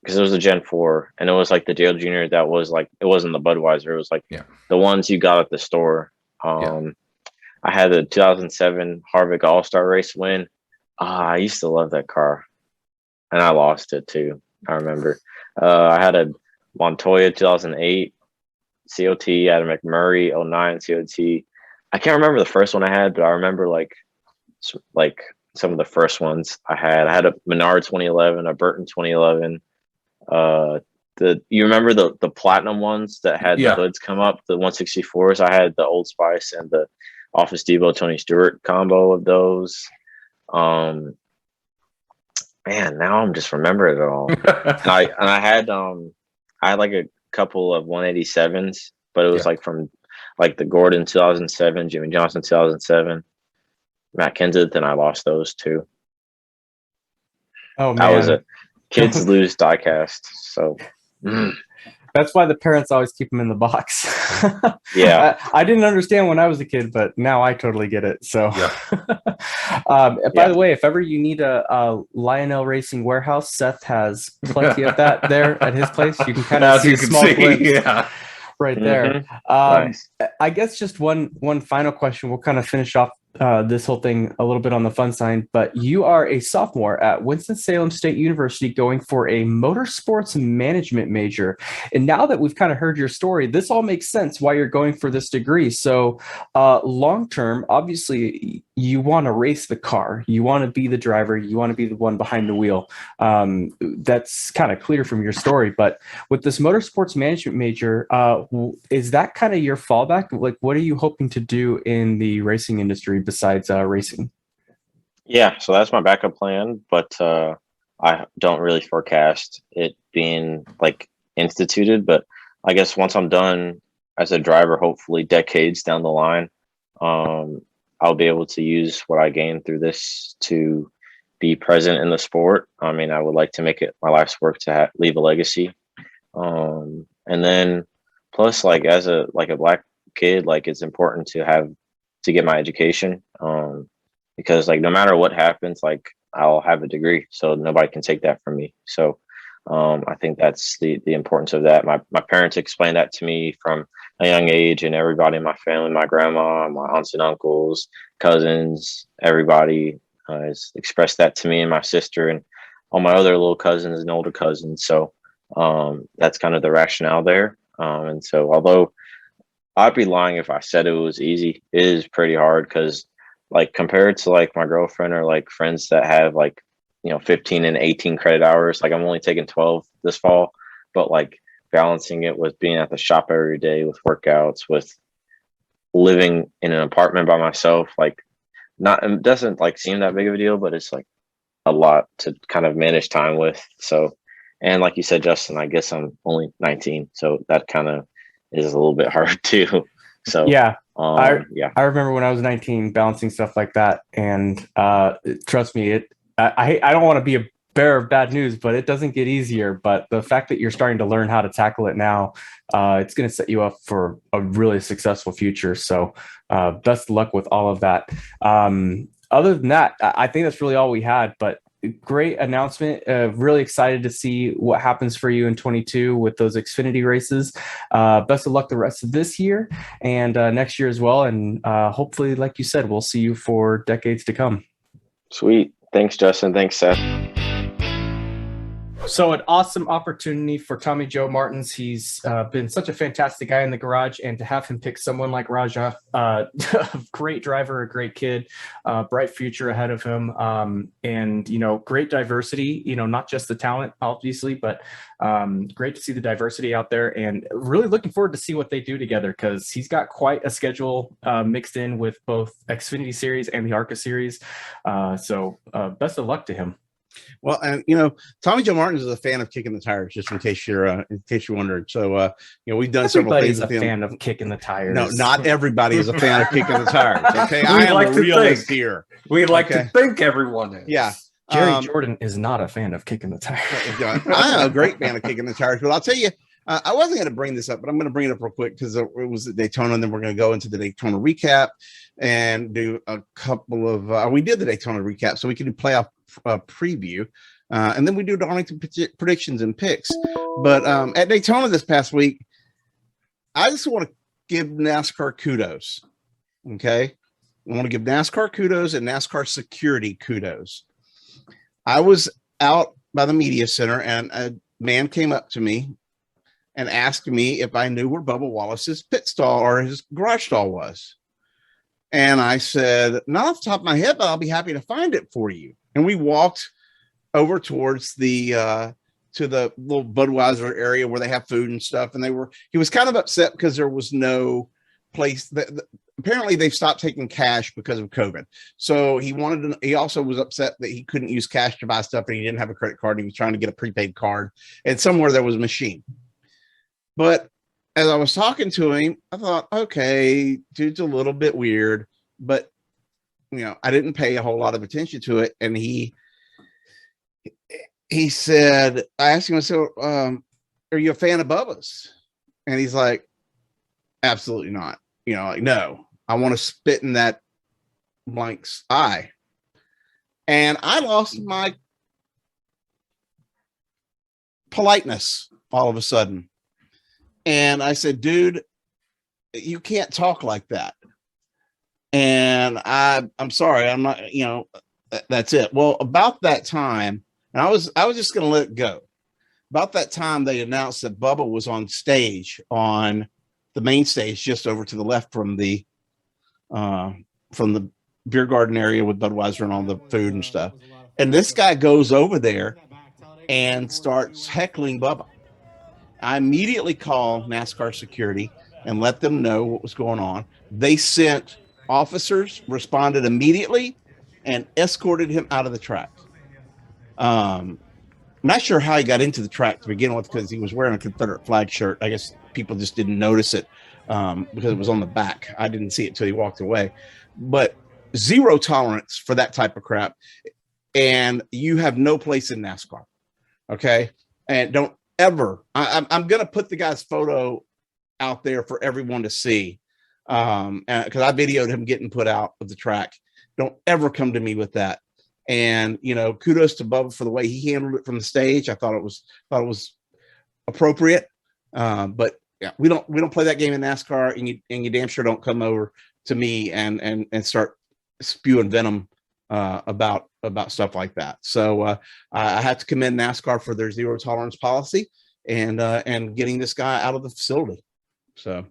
because it was a Gen 4, and it was like the Dale Jr. that was like, it wasn't the Budweiser, it was like the ones you got at the store. I had the 2007 Harvick All-Star Race win. I used to love that car, and I lost it too. I remember I had a Montoya 2008 COT, I had a McMurray 09 COT. I can't remember the first one I had, but I remember like some of the first ones I had. I had a Menard 2011, a Burton 2011. You remember the platinum ones that had the hoods come up, the 164s? I had the Old Spice and the Office Depot Tony Stewart combo of those. And Man, now I'm just remembering it all. I had like a couple of 187s, but it was Yeah. like from like the Gordon 2007, Jimmy Johnson 2007, Matt Kenseth, and I lost those two. Oh That was man, it. Kids lose diecast, so that's why the parents always keep them in the box. Yeah. I didn't understand when I was a kid, but now I totally get it. So, Yeah. By Yeah. the way, if ever you need a Lionel Racing warehouse, Seth has plenty of that there at his place. You can kind of As see you a can small see, glimpse yeah. right there. Nice. I guess just one final question. We'll kind of finish off this whole thing a little bit on the fun side, but you are a sophomore at Winston-Salem State University going for a motorsports management major. And now that we've kind of heard your story, this all makes sense why you're going for this degree. So long term, obviously, you want to race the car. You want to be the driver. You want to be the one behind the wheel. That's kind of clear from your story. But with this motorsports management major, is that kind of your fallback? Like, what are you hoping to do in the racing industry besides racing? Yeah, so that's my backup plan, but I don't really forecast it being like instituted. But I guess once I'm done as a driver, hopefully decades down the line, I'll be able to use what I gained through this to be present in the sport. I mean, I would like to make it my life's work to leave a legacy. And then plus, like as a black kid, like it's important to get my education. Because like no matter what happens, like I'll have a degree, so nobody can take that from me. So I think that's the importance of that. My parents explained that to me from a young age, and everybody in my family, my grandma, my aunts and uncles, cousins, everybody has expressed that to me, and my sister and all my other little cousins and older cousins. So that's kind of the rationale there. And so although I'd be lying if I said it was easy, it is pretty hard because like compared to like my girlfriend or like friends that have like 15 and 18 credit hours, like I'm only taking 12 this fall, but like balancing it with being at the shop every day, with workouts, with living in an apartment by myself, like not, it doesn't like seem that big of a deal, but it's like a lot to kind of manage time with. So, and like you said, Justin, I guess I'm only 19, so that kind of is a little bit hard too. So Yeah. I remember when I was 19 balancing stuff like that. And trust me, I don't want to be a bearer of bad news, but it doesn't get easier. But the fact that you're starting to learn how to tackle it now, it's going to set you up for a really successful future. So best of luck with all of that. Other than that, I think that's really all we had. But great announcement. Really excited to see what happens for you in 22 with those Xfinity races. Best of luck the rest of this year and next year as well. And hopefully, like you said, we'll see you for decades to come. Sweet. Thanks, Justin. Thanks, Seth. So an awesome opportunity for Tommy Joe Martins. He's been such a fantastic guy in the garage, and to have him pick someone like Rajah, a great driver, a great kid, bright future ahead of him, and great diversity. Not just the talent, obviously, but great to see the diversity out there, and really looking forward to see what they do together because he's got quite a schedule mixed in with both Xfinity Series and the ARCA Series. So best of luck to him. Well, and Tommy Joe Martins is a fan of kicking the tires, just in case you're wondering. So we've done several things with him. Everybody's a fan of kicking the tires. No, not everybody is a fan of kicking the tires. Okay, I am like a to realist think. here. We like to think everyone is. Yeah. Jerry Jordan is not a fan of kicking the tires. I'm a great fan of kicking the tires, but I'll tell you, I wasn't going to bring this up, but I'm going to bring it up real quick because it was at Daytona, and then we're going to go into the Daytona recap and do a couple of. We did the Daytona recap, so we can do playoff preview, and then we do Darlington predictions and picks. But at Daytona this past week, I just want to give NASCAR kudos. Okay, I want to give NASCAR kudos and NASCAR security kudos. I was out by the media center, and a man came up to me and asked me if I knew where Bubba Wallace's pit stall or his garage stall was. And I said, not off the top of my head, but I'll be happy to find it for you. And we walked over towards the to the little Budweiser area where they have food and stuff. And he was kind of upset because there was no place that apparently they've stopped taking cash because of COVID. So he also was upset that he couldn't use cash to buy stuff and he didn't have a credit card. He was trying to get a prepaid card, and somewhere there was a machine. But as I was talking to him, I thought, okay, dude's a little bit weird, but I didn't pay a whole lot of attention to it. And he said, I asked him, so, are you a fan of Bubba's? And he's like, absolutely not. No, I want to spit in that blank's eye. And I lost my politeness all of a sudden. And I said, dude, you can't talk like that. And I'm sorry, I'm not, that's it. Well, about that time, and I was just going to let it go. About that time, they announced that Bubba was on stage on the main stage, just over to the left from the beer garden area with Budweiser and all the food and stuff. And this guy goes over there and starts heckling Bubba. I immediately called NASCAR security and let them know what was going on. They sent officers, responded immediately, and escorted him out of the track. I'm not sure how he got into the track to begin with, because he was wearing a Confederate flag shirt. I guess people just didn't notice it because it was on the back. I didn't see it till he walked away. But zero tolerance for that type of crap. And you have no place in NASCAR. Okay. And don't ever, I'm going to put the guy's photo out there for everyone to see. Because I videoed him getting put out of the track. Don't ever come to me with that. And kudos to Bubba for the way he handled it from the stage. I thought it was appropriate. But yeah, we don't play that game in NASCAR, and you damn sure don't come over to me and start spewing venom about stuff like that. So I have to commend NASCAR for their zero tolerance policy and getting this guy out of the facility. So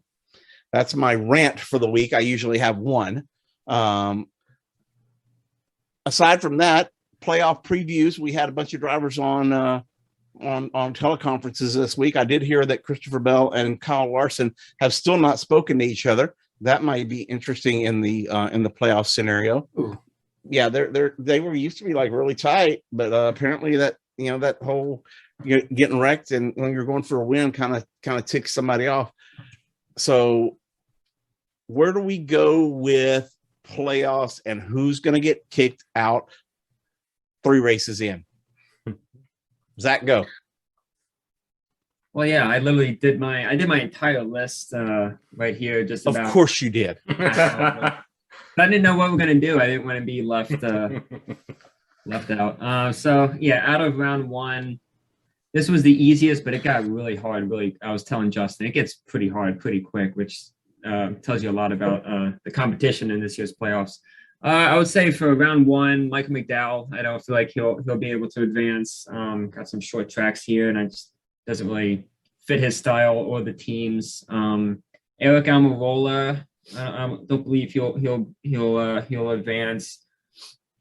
that's my rant for the week. I usually have one. Aside from that, playoff previews. We had a bunch of drivers on teleconferences this week. I did hear that Christopher Bell and Kyle Larson have still not spoken to each other. That might be interesting in the playoff scenario. Ooh. Yeah, they were used to be like really tight, but apparently that that whole getting wrecked and when you're going for a win kind of ticks somebody off. So where do we go with playoffs and who's going to get kicked out 3 races in? Zach, go. Well, yeah, I literally did my entire list right here. Just about. Of course you did. I didn't know what we're gonna do. I didn't want to be left out. So yeah, out of round 1, this was the easiest, but it got really hard. Really, I was telling Justin, it gets pretty hard pretty quick, which tells you a lot about the competition in this year's playoffs. I would say for round 1, Michael McDowell, I don't feel like he'll be able to advance. Got some short tracks here, and it just doesn't really fit his style or the team's. Eric Almirola, I don't believe he'll advance.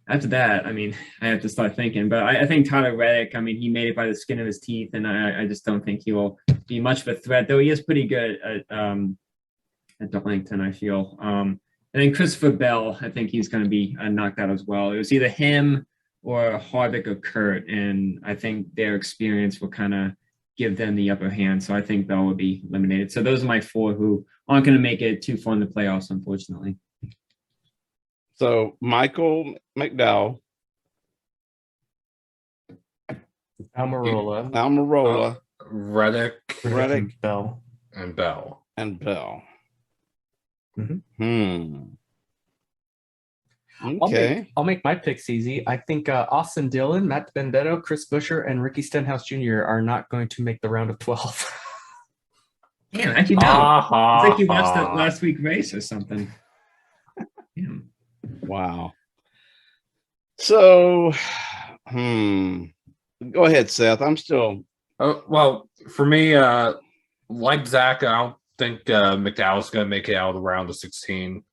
After that, I mean, I have to start thinking. But I think Tyler Reddick, I mean, he made it by the skin of his teeth, and I just don't think he will be much of a threat, though he is pretty good at Darlington, I feel. And then Christopher Bell, I think he's going to be knocked out as well. It was either him or Harvick or Kurt, and I think their experience will kind of give them the upper hand. So I think Bell will be eliminated. So those are my 4 who aren't going to make it too far in the playoffs, unfortunately. So Michael McDowell, Almirola, Reddick, Bell, and Bell. Mm-hmm. Okay. I'll make my picks easy. I think Austin Dillon, Matt Benedetto, Chris Buescher, and Ricky Stenhouse Jr. are not going to make the round of 12. Damn, how'd you know? It's like you watched that last week race or something. Damn. Wow. So, go ahead, Seth. I'm still. Well, for me, like Zach, I don't think McDowell's going to make it out of the round of 16.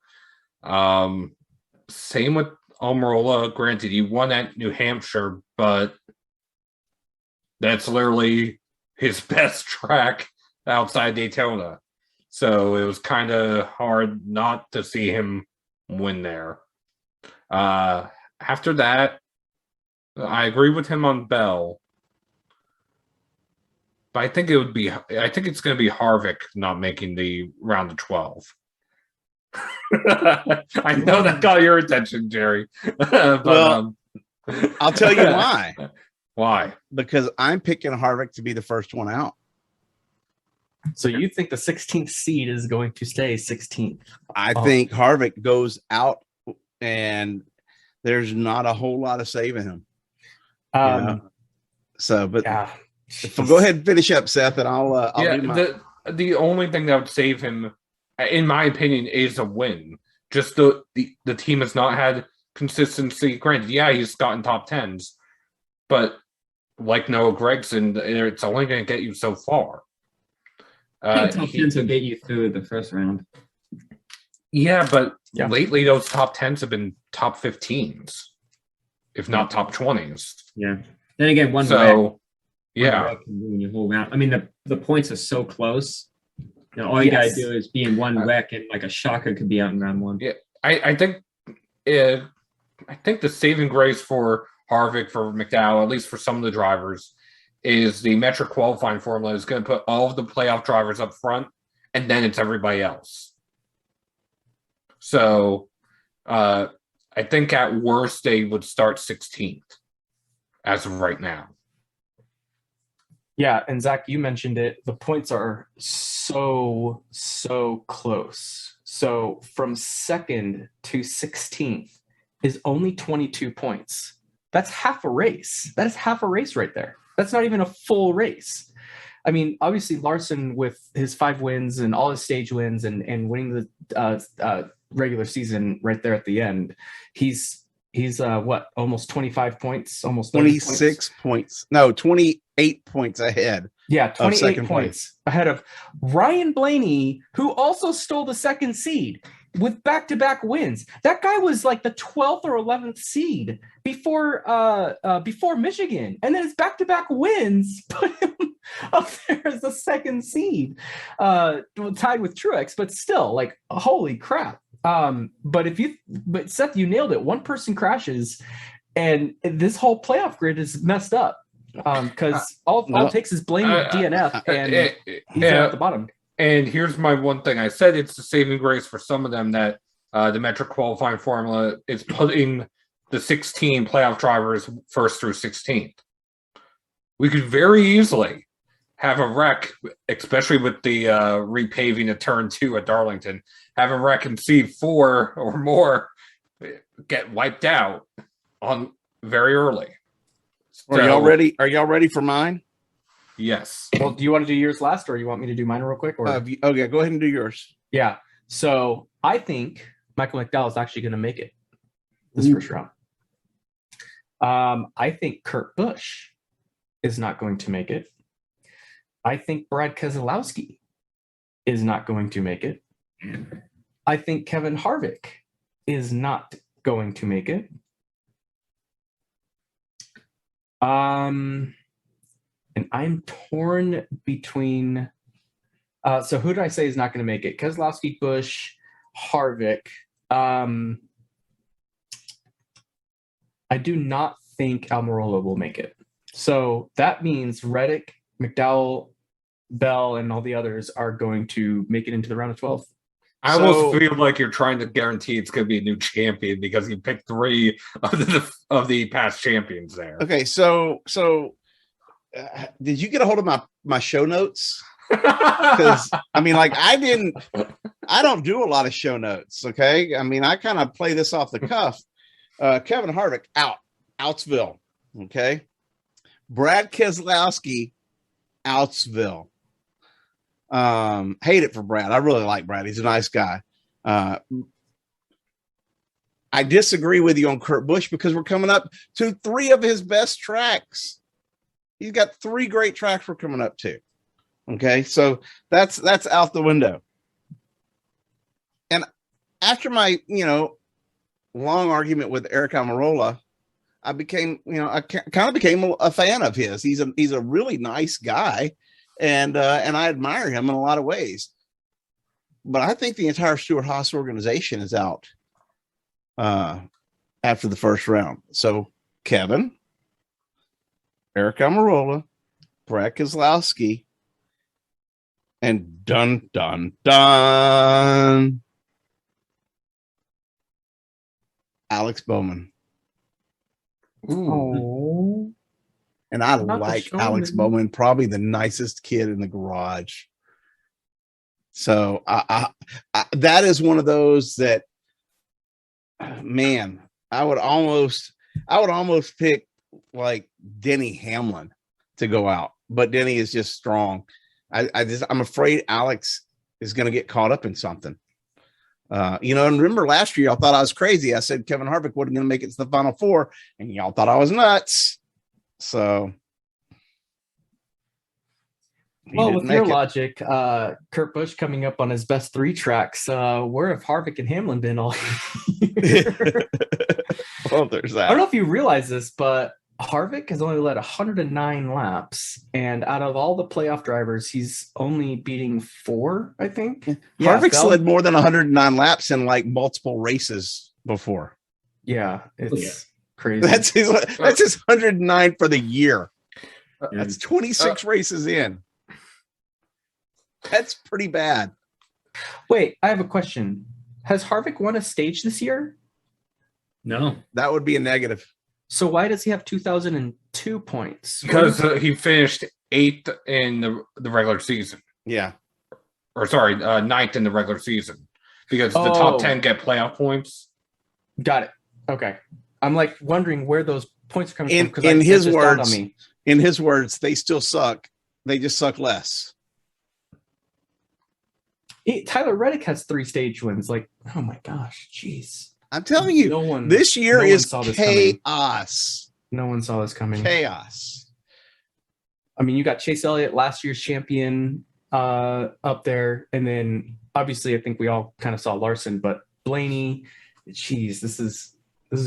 Same with Almirola. Granted, he won at New Hampshire, but that's literally his best track outside Daytona. So it was kind of hard not to see him win there. After that, I agree with him on Bell. But I think it's going to be Harvick not making the round of 12. I know that got your attention, Jerry. But, Well, I'll tell you why. Why? Because I'm picking Harvick to be the first one out. So you think the 16th seed is going to stay 16th? I think Harvick goes out and there's not a whole lot of saving him. So, but yeah. Go ahead and finish up, Seth, and I'll do my... the only thing that would save him, in my opinion, is a win. Just the team has not had consistency. Granted, yeah, he's gotten top 10s, but like Noah Gragson, it's only going to get you so far. Top 10s will get you through the first round. Yeah, but lately those top 10s have been top 15s, if not top 20s. Yeah. Then again, one wreck can ruin your whole round. I mean, the points are so close. All you gotta do is be in one wreck, and like a shocker could be out in round one. Yeah, I think the saving grace for Harvick, for McDowell, at least for some of the drivers, is the metric qualifying formula is going to put all of the playoff drivers up front, and then it's everybody else. So I think at worst they would start 16th as of right now. Yeah, and Zach, you mentioned it. The points are so close. So from 2nd to 16th is only 22 points. That's half a race. That is half a race right there. That's not even a full race. I mean, obviously Larson with his 5 wins and all his stage wins and winning the regular season right there at the end, he's what, almost 25 points, almost 26 points. No, 28 points ahead. Yeah, 28 points ahead of Ryan Blaney, who also stole the 2nd seed with back-to-back wins. That guy was like the 12th or 11th seed before Michigan, and then his back-to-back wins put him up there as the 2nd seed, tied with Truex. But still, like, holy crap! But Seth, you nailed it. One person crashes, and this whole playoff grid is messed up. Because all it takes is Blaney DNF, and he's at the bottom. And here's my one thing. I said it's the saving grace for some of them that the metric qualifying formula is putting the 16 playoff drivers 1st through 16th. We could very easily have a wreck, especially with the repaving of turn 2 at Darlington, have a wreck and see 4 or more get wiped out on very early. Are y'all ready? Are y'all ready for mine? Yes. Well, do you want to do yours last, or you want me to do mine real quick? Or okay, go ahead and do yours. Yeah. So I think Michael McDowell is actually going to make it this first round. I think Kurt Busch is not going to make it. I think Brad Keselowski is not going to make it. I think Kevin Harvick is not going to make it. And I'm torn between. So who did I say is not going to make it? Keselowski, Busch, Harvick. I do not think Almirola will make it. So that means Reddick, McDowell, Bell, and all the others are going to make it into the round of 12. I almost feel like you're trying to guarantee it's going to be a new champion because you picked 3 of the past champions there. Okay, so did you get a hold of my show notes? Because I mean, like, I don't do a lot of show notes. Okay, I mean, I kind of play this off the cuff. Kevin Harvick Outsville. Okay, Brad Keselowski Outsville. Hate it for Brad. I really like Brad. He's a nice guy. I disagree with you on Kurt Busch because we're coming up to 3 of his best tracks. He's got 3 great tracks we're coming up to. Okay, so that's out the window. And after my long argument with Eric Almirola, I kind of became a fan of his. He's a really nice guy. And I admire him in a lot of ways. but I think the entire Stewart-Haas organization is out after the first round. So Kevin, Eric Almirola, Brad Keselowski, and dun dun dun, Alex Bowman. Oh, And I Not the like showman. Alex Bowman, probably the nicest kid in the garage. So I that is one of those that, man, I would almost pick like Denny Hamlin to go out, but Denny is just strong. I'm afraid Alex is going to get caught up in something. And remember last year, y'all thought I was crazy. I said Kevin Harvick wasn't going to make it to the Final Four, and y'all thought I was nuts. So, well, with your logic, Kurt Busch coming up on his best 3 tracks, where have Harvick and Hamlin been all year? Well, there's that. I don't know if you realize this, but Harvick has only led 109 laps, and out of all the playoff drivers, he's only beating 4, I think. Yeah, Harvick's led more than 109 laps in like multiple races before. Yeah, it's crazy. That's his 109 for the year. Yeah. That's 26 races in. That's pretty bad. Wait, I have a question. Has Harvick won a stage this year? No. That would be a negative. So why does he have 2002 points? Because he finished 8th in the regular season. Yeah. Or sorry, 9th in the regular season. Because the top 10 get playoff points. Got it. Okay. I'm like wondering where those points are coming from. In his words, they still suck. They just suck less. Tyler Reddick has 3 stage wins. Like, oh my gosh, jeez. I'm telling you, this year is chaos. No one saw this coming. Chaos. I mean, you got Chase Elliott, last year's champion, up there, and then obviously I think we all kind of saw Larson, but Blaney, geez, this is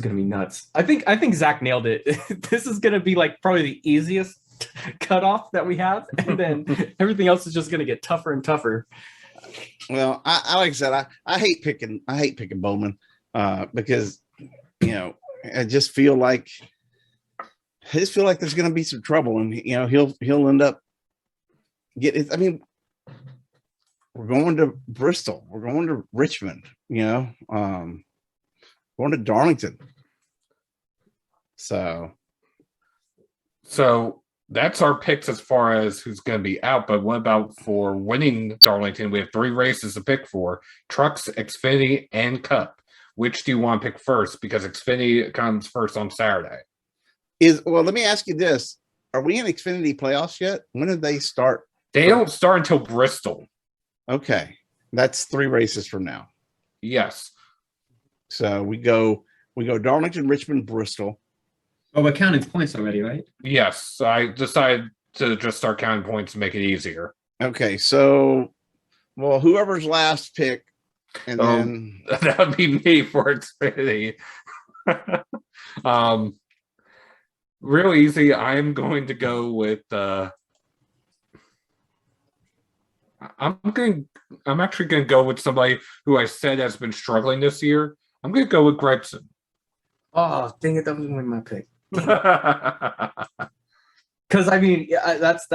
gonna be nuts. I think Zach nailed it. This is gonna be like probably the easiest cutoff that we have, and then everything else is just gonna get tougher and tougher. Well, I like I said, I hate picking Bowman. Because I just feel like there's going to be some trouble, and he'll end up getting. I mean, we're going to Bristol, we're going to Richmond, going to Darlington. So that's our picks as far as who's going to be out. But what about for winning Darlington? We have 3 races to pick for: Trucks, Xfinity, and Cup. Which do you want to pick first? Because Xfinity comes first on Saturday. Let me ask you this. Are we in Xfinity playoffs yet? When did they start? They don't start until Bristol. Okay. That's 3 races from now. Yes. So we go Darlington, Richmond, Bristol. Oh, we're counting points already, right? Yes. I decided to just start counting points to make it easier. Okay. So, whoever's last pick, and then that would be me for Xfinity. Real easy. I'm going to go with I'm actually going to go with somebody who I said has been struggling this year. I'm going to go with Gragson. Oh, dang it! That was my pick. Because I mean, that's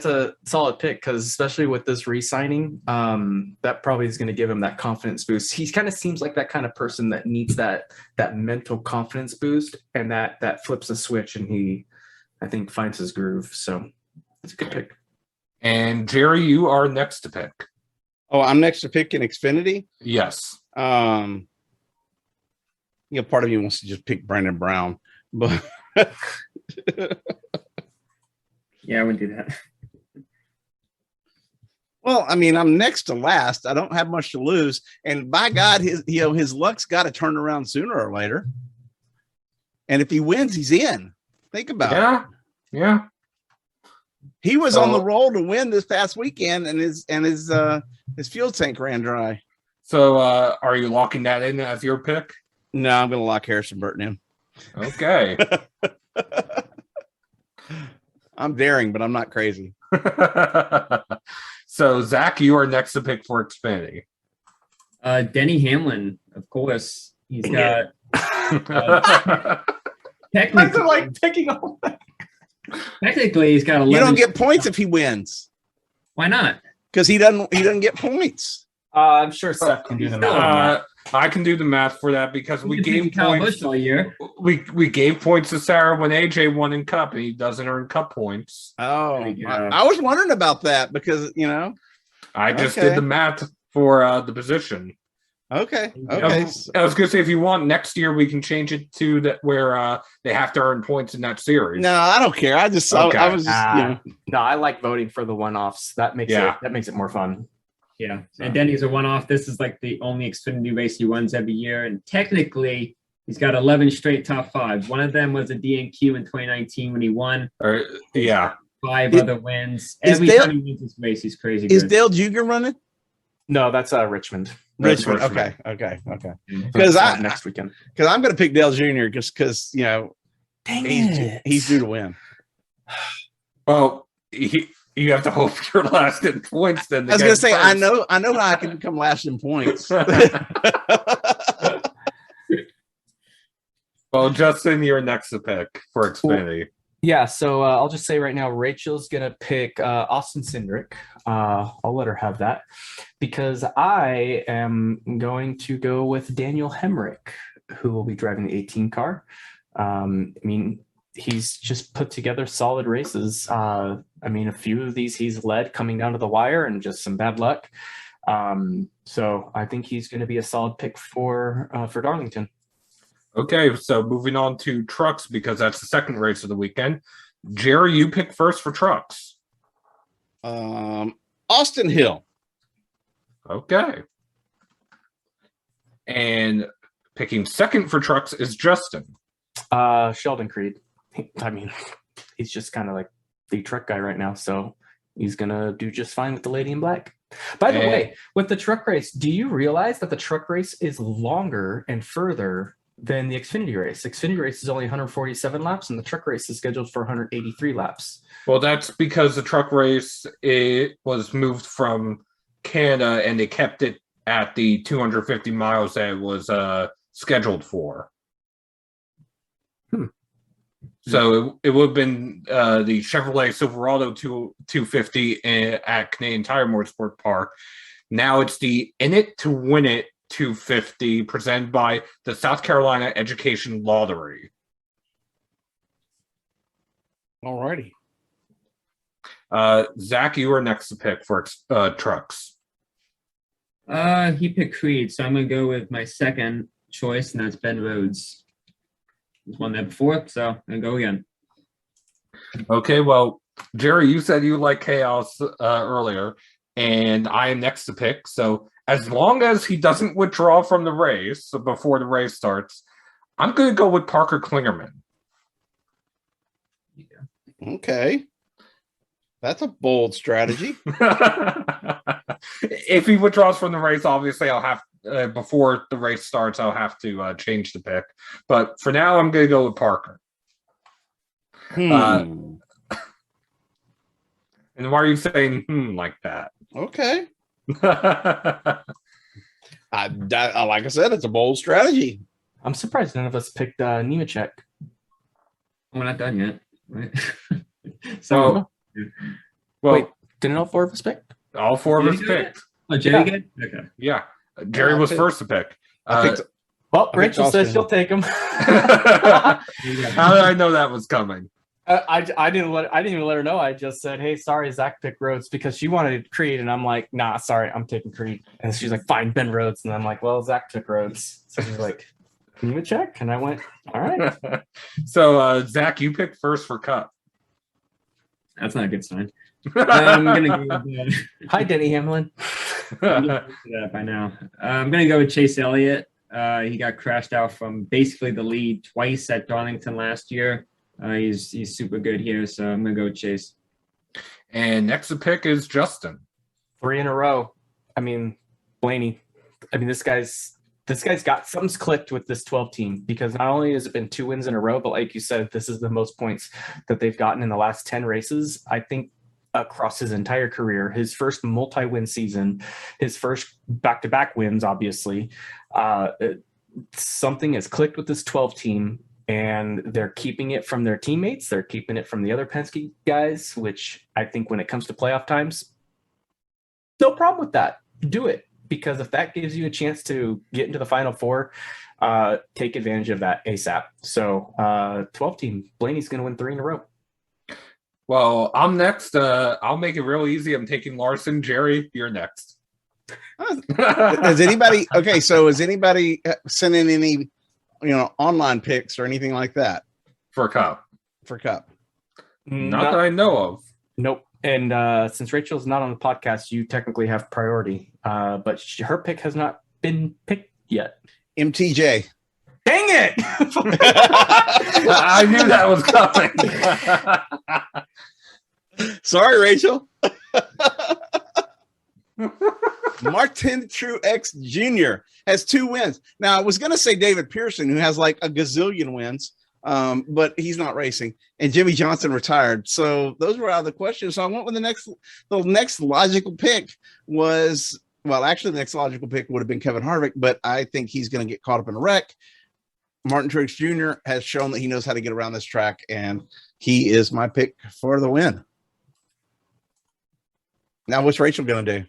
a solid pick. Because especially with this re-signing, that probably is going to give him that confidence boost. He kind of seems like that kind of person that needs that mental confidence boost, and that flips a switch, and he, I think, finds his groove. So it's a good pick. And Jerry, you are next to pick. Oh, I'm next to pick in Xfinity. Yes. Part of me wants to just pick Brandon Brown, but. Yeah, I wouldn't do that. Well, I mean, I'm next to last. I don't have much to lose, and by God, his luck's got to turn around sooner or later. And if he wins, he's in. Think about it. Yeah. He was on the roll to win this past weekend, and his fuel tank ran dry. So, are you locking that in as your pick? No, I'm going to lock Harrison Burton in. Okay. I'm daring, but I'm not crazy. So, Zach, you are next to pick for Xfinity. Denny Hamlin, of course. He's got I technically, feel like picking on. technically he's got 11. You don't get points if he wins Why not? because he doesn't get points. I'm sure Seth can do the math on that. I can do the math for that because we gave Kyle points. Busch all year. We gave points to Sarah when AJ won in Cup, and he doesn't earn Cup points. Oh, There you go. I was wondering about that because I just Okay. did the math for the position. Okay. I was gonna say if you want next year, we can change it to that where they have to earn points in that series. No, I don't care. I just Okay. I was just No, I like voting for the one-offs. That makes it more fun. Yeah. And Denny's a one-off. This is like the only Xfinity race he runs every year. And technically, he's got 11 straight top fives. One of them was a DNQ in 2019 when he won. Or, yeah. 5 Is- other wins. is Every Dale- time he wins this race, he's crazy Is good. Dale Jr. running? No, that's Richmond. Richmond. Richmond. Okay. Because I- next weekend. Because I'm going to pick Dale Jr. just because Dang he's due to win. Well, you have to hope you're last in points. Then I was going to say I know how I can come last in points. Well, Justin, you're next to pick for Xfinity. Yeah, so I'll just say right now, Rachel's gonna pick Austin Cindric. I'll let her have that because I am going to go with Daniel Hemrick, who will be driving the 18 car. I mean, he's just put together solid races. I mean, a few of these he's led coming down to the wire and just some bad luck. So I think he's going to be a solid pick for Darlington. Okay, so moving on to trucks because that's the second race of the weekend. Jerry, you pick first for trucks. Austin Hill. Okay. And picking second for trucks is Justin. Sheldon Creed. I mean, he's just kind of like the truck guy right now, so he's gonna do just fine with the lady in black. By the way, with the truck race, do you realize that the truck race is longer and further than the Xfinity race? Xfinity race is only 147 laps, and the truck race is scheduled for 183 laps. Well, that's because the truck race was moved from Canada, and they kept it at the 250 miles that it was scheduled for. So it would have been the Chevrolet Silverado 250 at Canadian Tire Motorsport Park. Now it's the In It to Win It 250 presented by the South Carolina Education Lottery. Alrighty. Zach, you are next to pick for trucks. He picked Creed, so I'm gonna go with my second choice, and that's Ben Rhodes. He's won that before, so I'm gonna go again. Okay, well, Jerry, you said you like chaos earlier, and I am next to pick. So as long as he doesn't withdraw from the race before the race starts, I'm going to go with Parker Klingerman. Okay. That's a bold strategy. If he withdraws from the race, obviously I'll have before the race starts, I'll have to change the pick. But for now, I'm going to go with Parker. And why are you saying like that? Okay. I like I said, it's a bold strategy. I'm surprised none of us picked Nemechek. We're not done yet, right? Well, Wait, didn't all 4 of us pick? all 4 of us Jerry got picked. Oh, Jerry good? Okay. Yeah. Jerry I was picked- first to pick. I picked, Well, I picked Rachel says Austin. she'll take him. How did I know that was coming? I didn't even let her know. I just said, "Hey, sorry, Zach picked Rhodes," because she wanted Creed, and I'm like, "Nah, sorry, I'm taking Creed." And she's like, "Fine, Ben Rhodes," and I'm like, "Well, Zach took Rhodes." So she's like, "Can you check?" And I went, "All right." So, Zach, you picked first for Cup. That's not a good sign. I'm gonna go with Hi, Denny Hamlin. that by now. I'm gonna go with Chase Elliott. He got crashed out from basically the lead twice at Darlington last year. He's super good here, so I'm gonna go with Chase. And next to pick is Justin. 3 in a row. I mean, Blaney. I mean, this guy's got something's clicked with this 12 team, because not only has it been 2 wins in a row, but like you said, this is the most points that they've gotten in the last 10 races. I think across his entire career, his first multi-win season, his first back-to-back wins, obviously. Something has clicked with this 12 team, and they're keeping it from their teammates. They're keeping it from the other Penske guys, which I think when it comes to playoff times, no problem with that. Do it, because if that gives you a chance to get into the Final Four, take advantage of that ASAP. So 12 team, Blaney's going to win 3 in a row. Well, I'm next. I'll make it real easy. I'm taking Larson. Jerry, you're next. Is anybody okay? So is anybody sending any, online picks or anything like that For Cup. Not that I know of. Nope. And since Rachel's not on the podcast, you technically have priority. But her pick has not been picked yet. MTJ. Dang it! I knew that was coming. Sorry, Rachel. Martin Truex Jr. has 2 wins. Now, I was going to say David Pearson, who has like a gazillion wins, but he's not racing. And Jimmy Johnson retired. So those were out of the question. So I went with the next logical pick was, well, actually, the next logical pick would have been Kevin Harvick, but I think he's going to get caught up in a wreck. Martin Truex Jr. has shown that he knows how to get around this track, and he is my pick for the win. Now, what's Rachel going to do?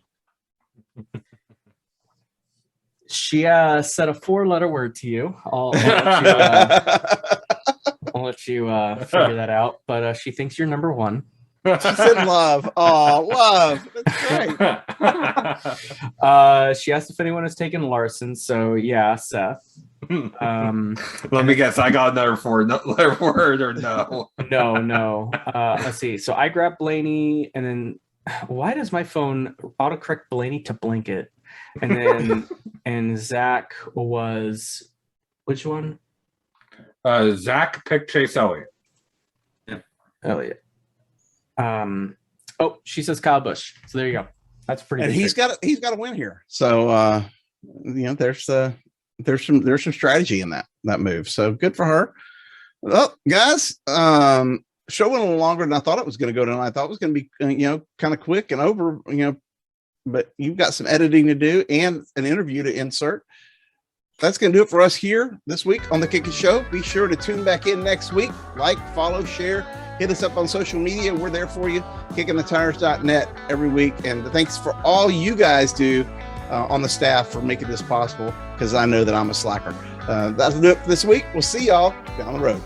She said a 4-letter word to you. I'll let you figure that out. But she thinks you're number 1. She said love. Oh, love. That's great. She asked if anyone has taken Larson. So yeah, Seth. Let me guess. I got another 4-letter word or no? No. Let's see. So I grabbed Blaney, and then why does my phone autocorrect Blaney to Blanket? And then and Zach was which one? Zach picked Chase Elliott. Elliott. Oh, she says Kyle Busch. So there you go. That's pretty. And good he's pick. got a win here. So there's some strategy in that move. So good for her. Well, guys, show went a little longer than I thought it was going to go tonight. I thought it was going to be kind of quick and over, but you've got some editing to do and an interview to insert. That's going to do it for us here this week on the Kicking Show. Be sure to tune back in next week. Like, follow, share, hit us up on social media. We're there for you. KickingTheTires.net every week. And thanks for all you guys do on the staff for making this possible, because I know that I'm a slacker. That'll do it for this week. We'll see y'all down the road.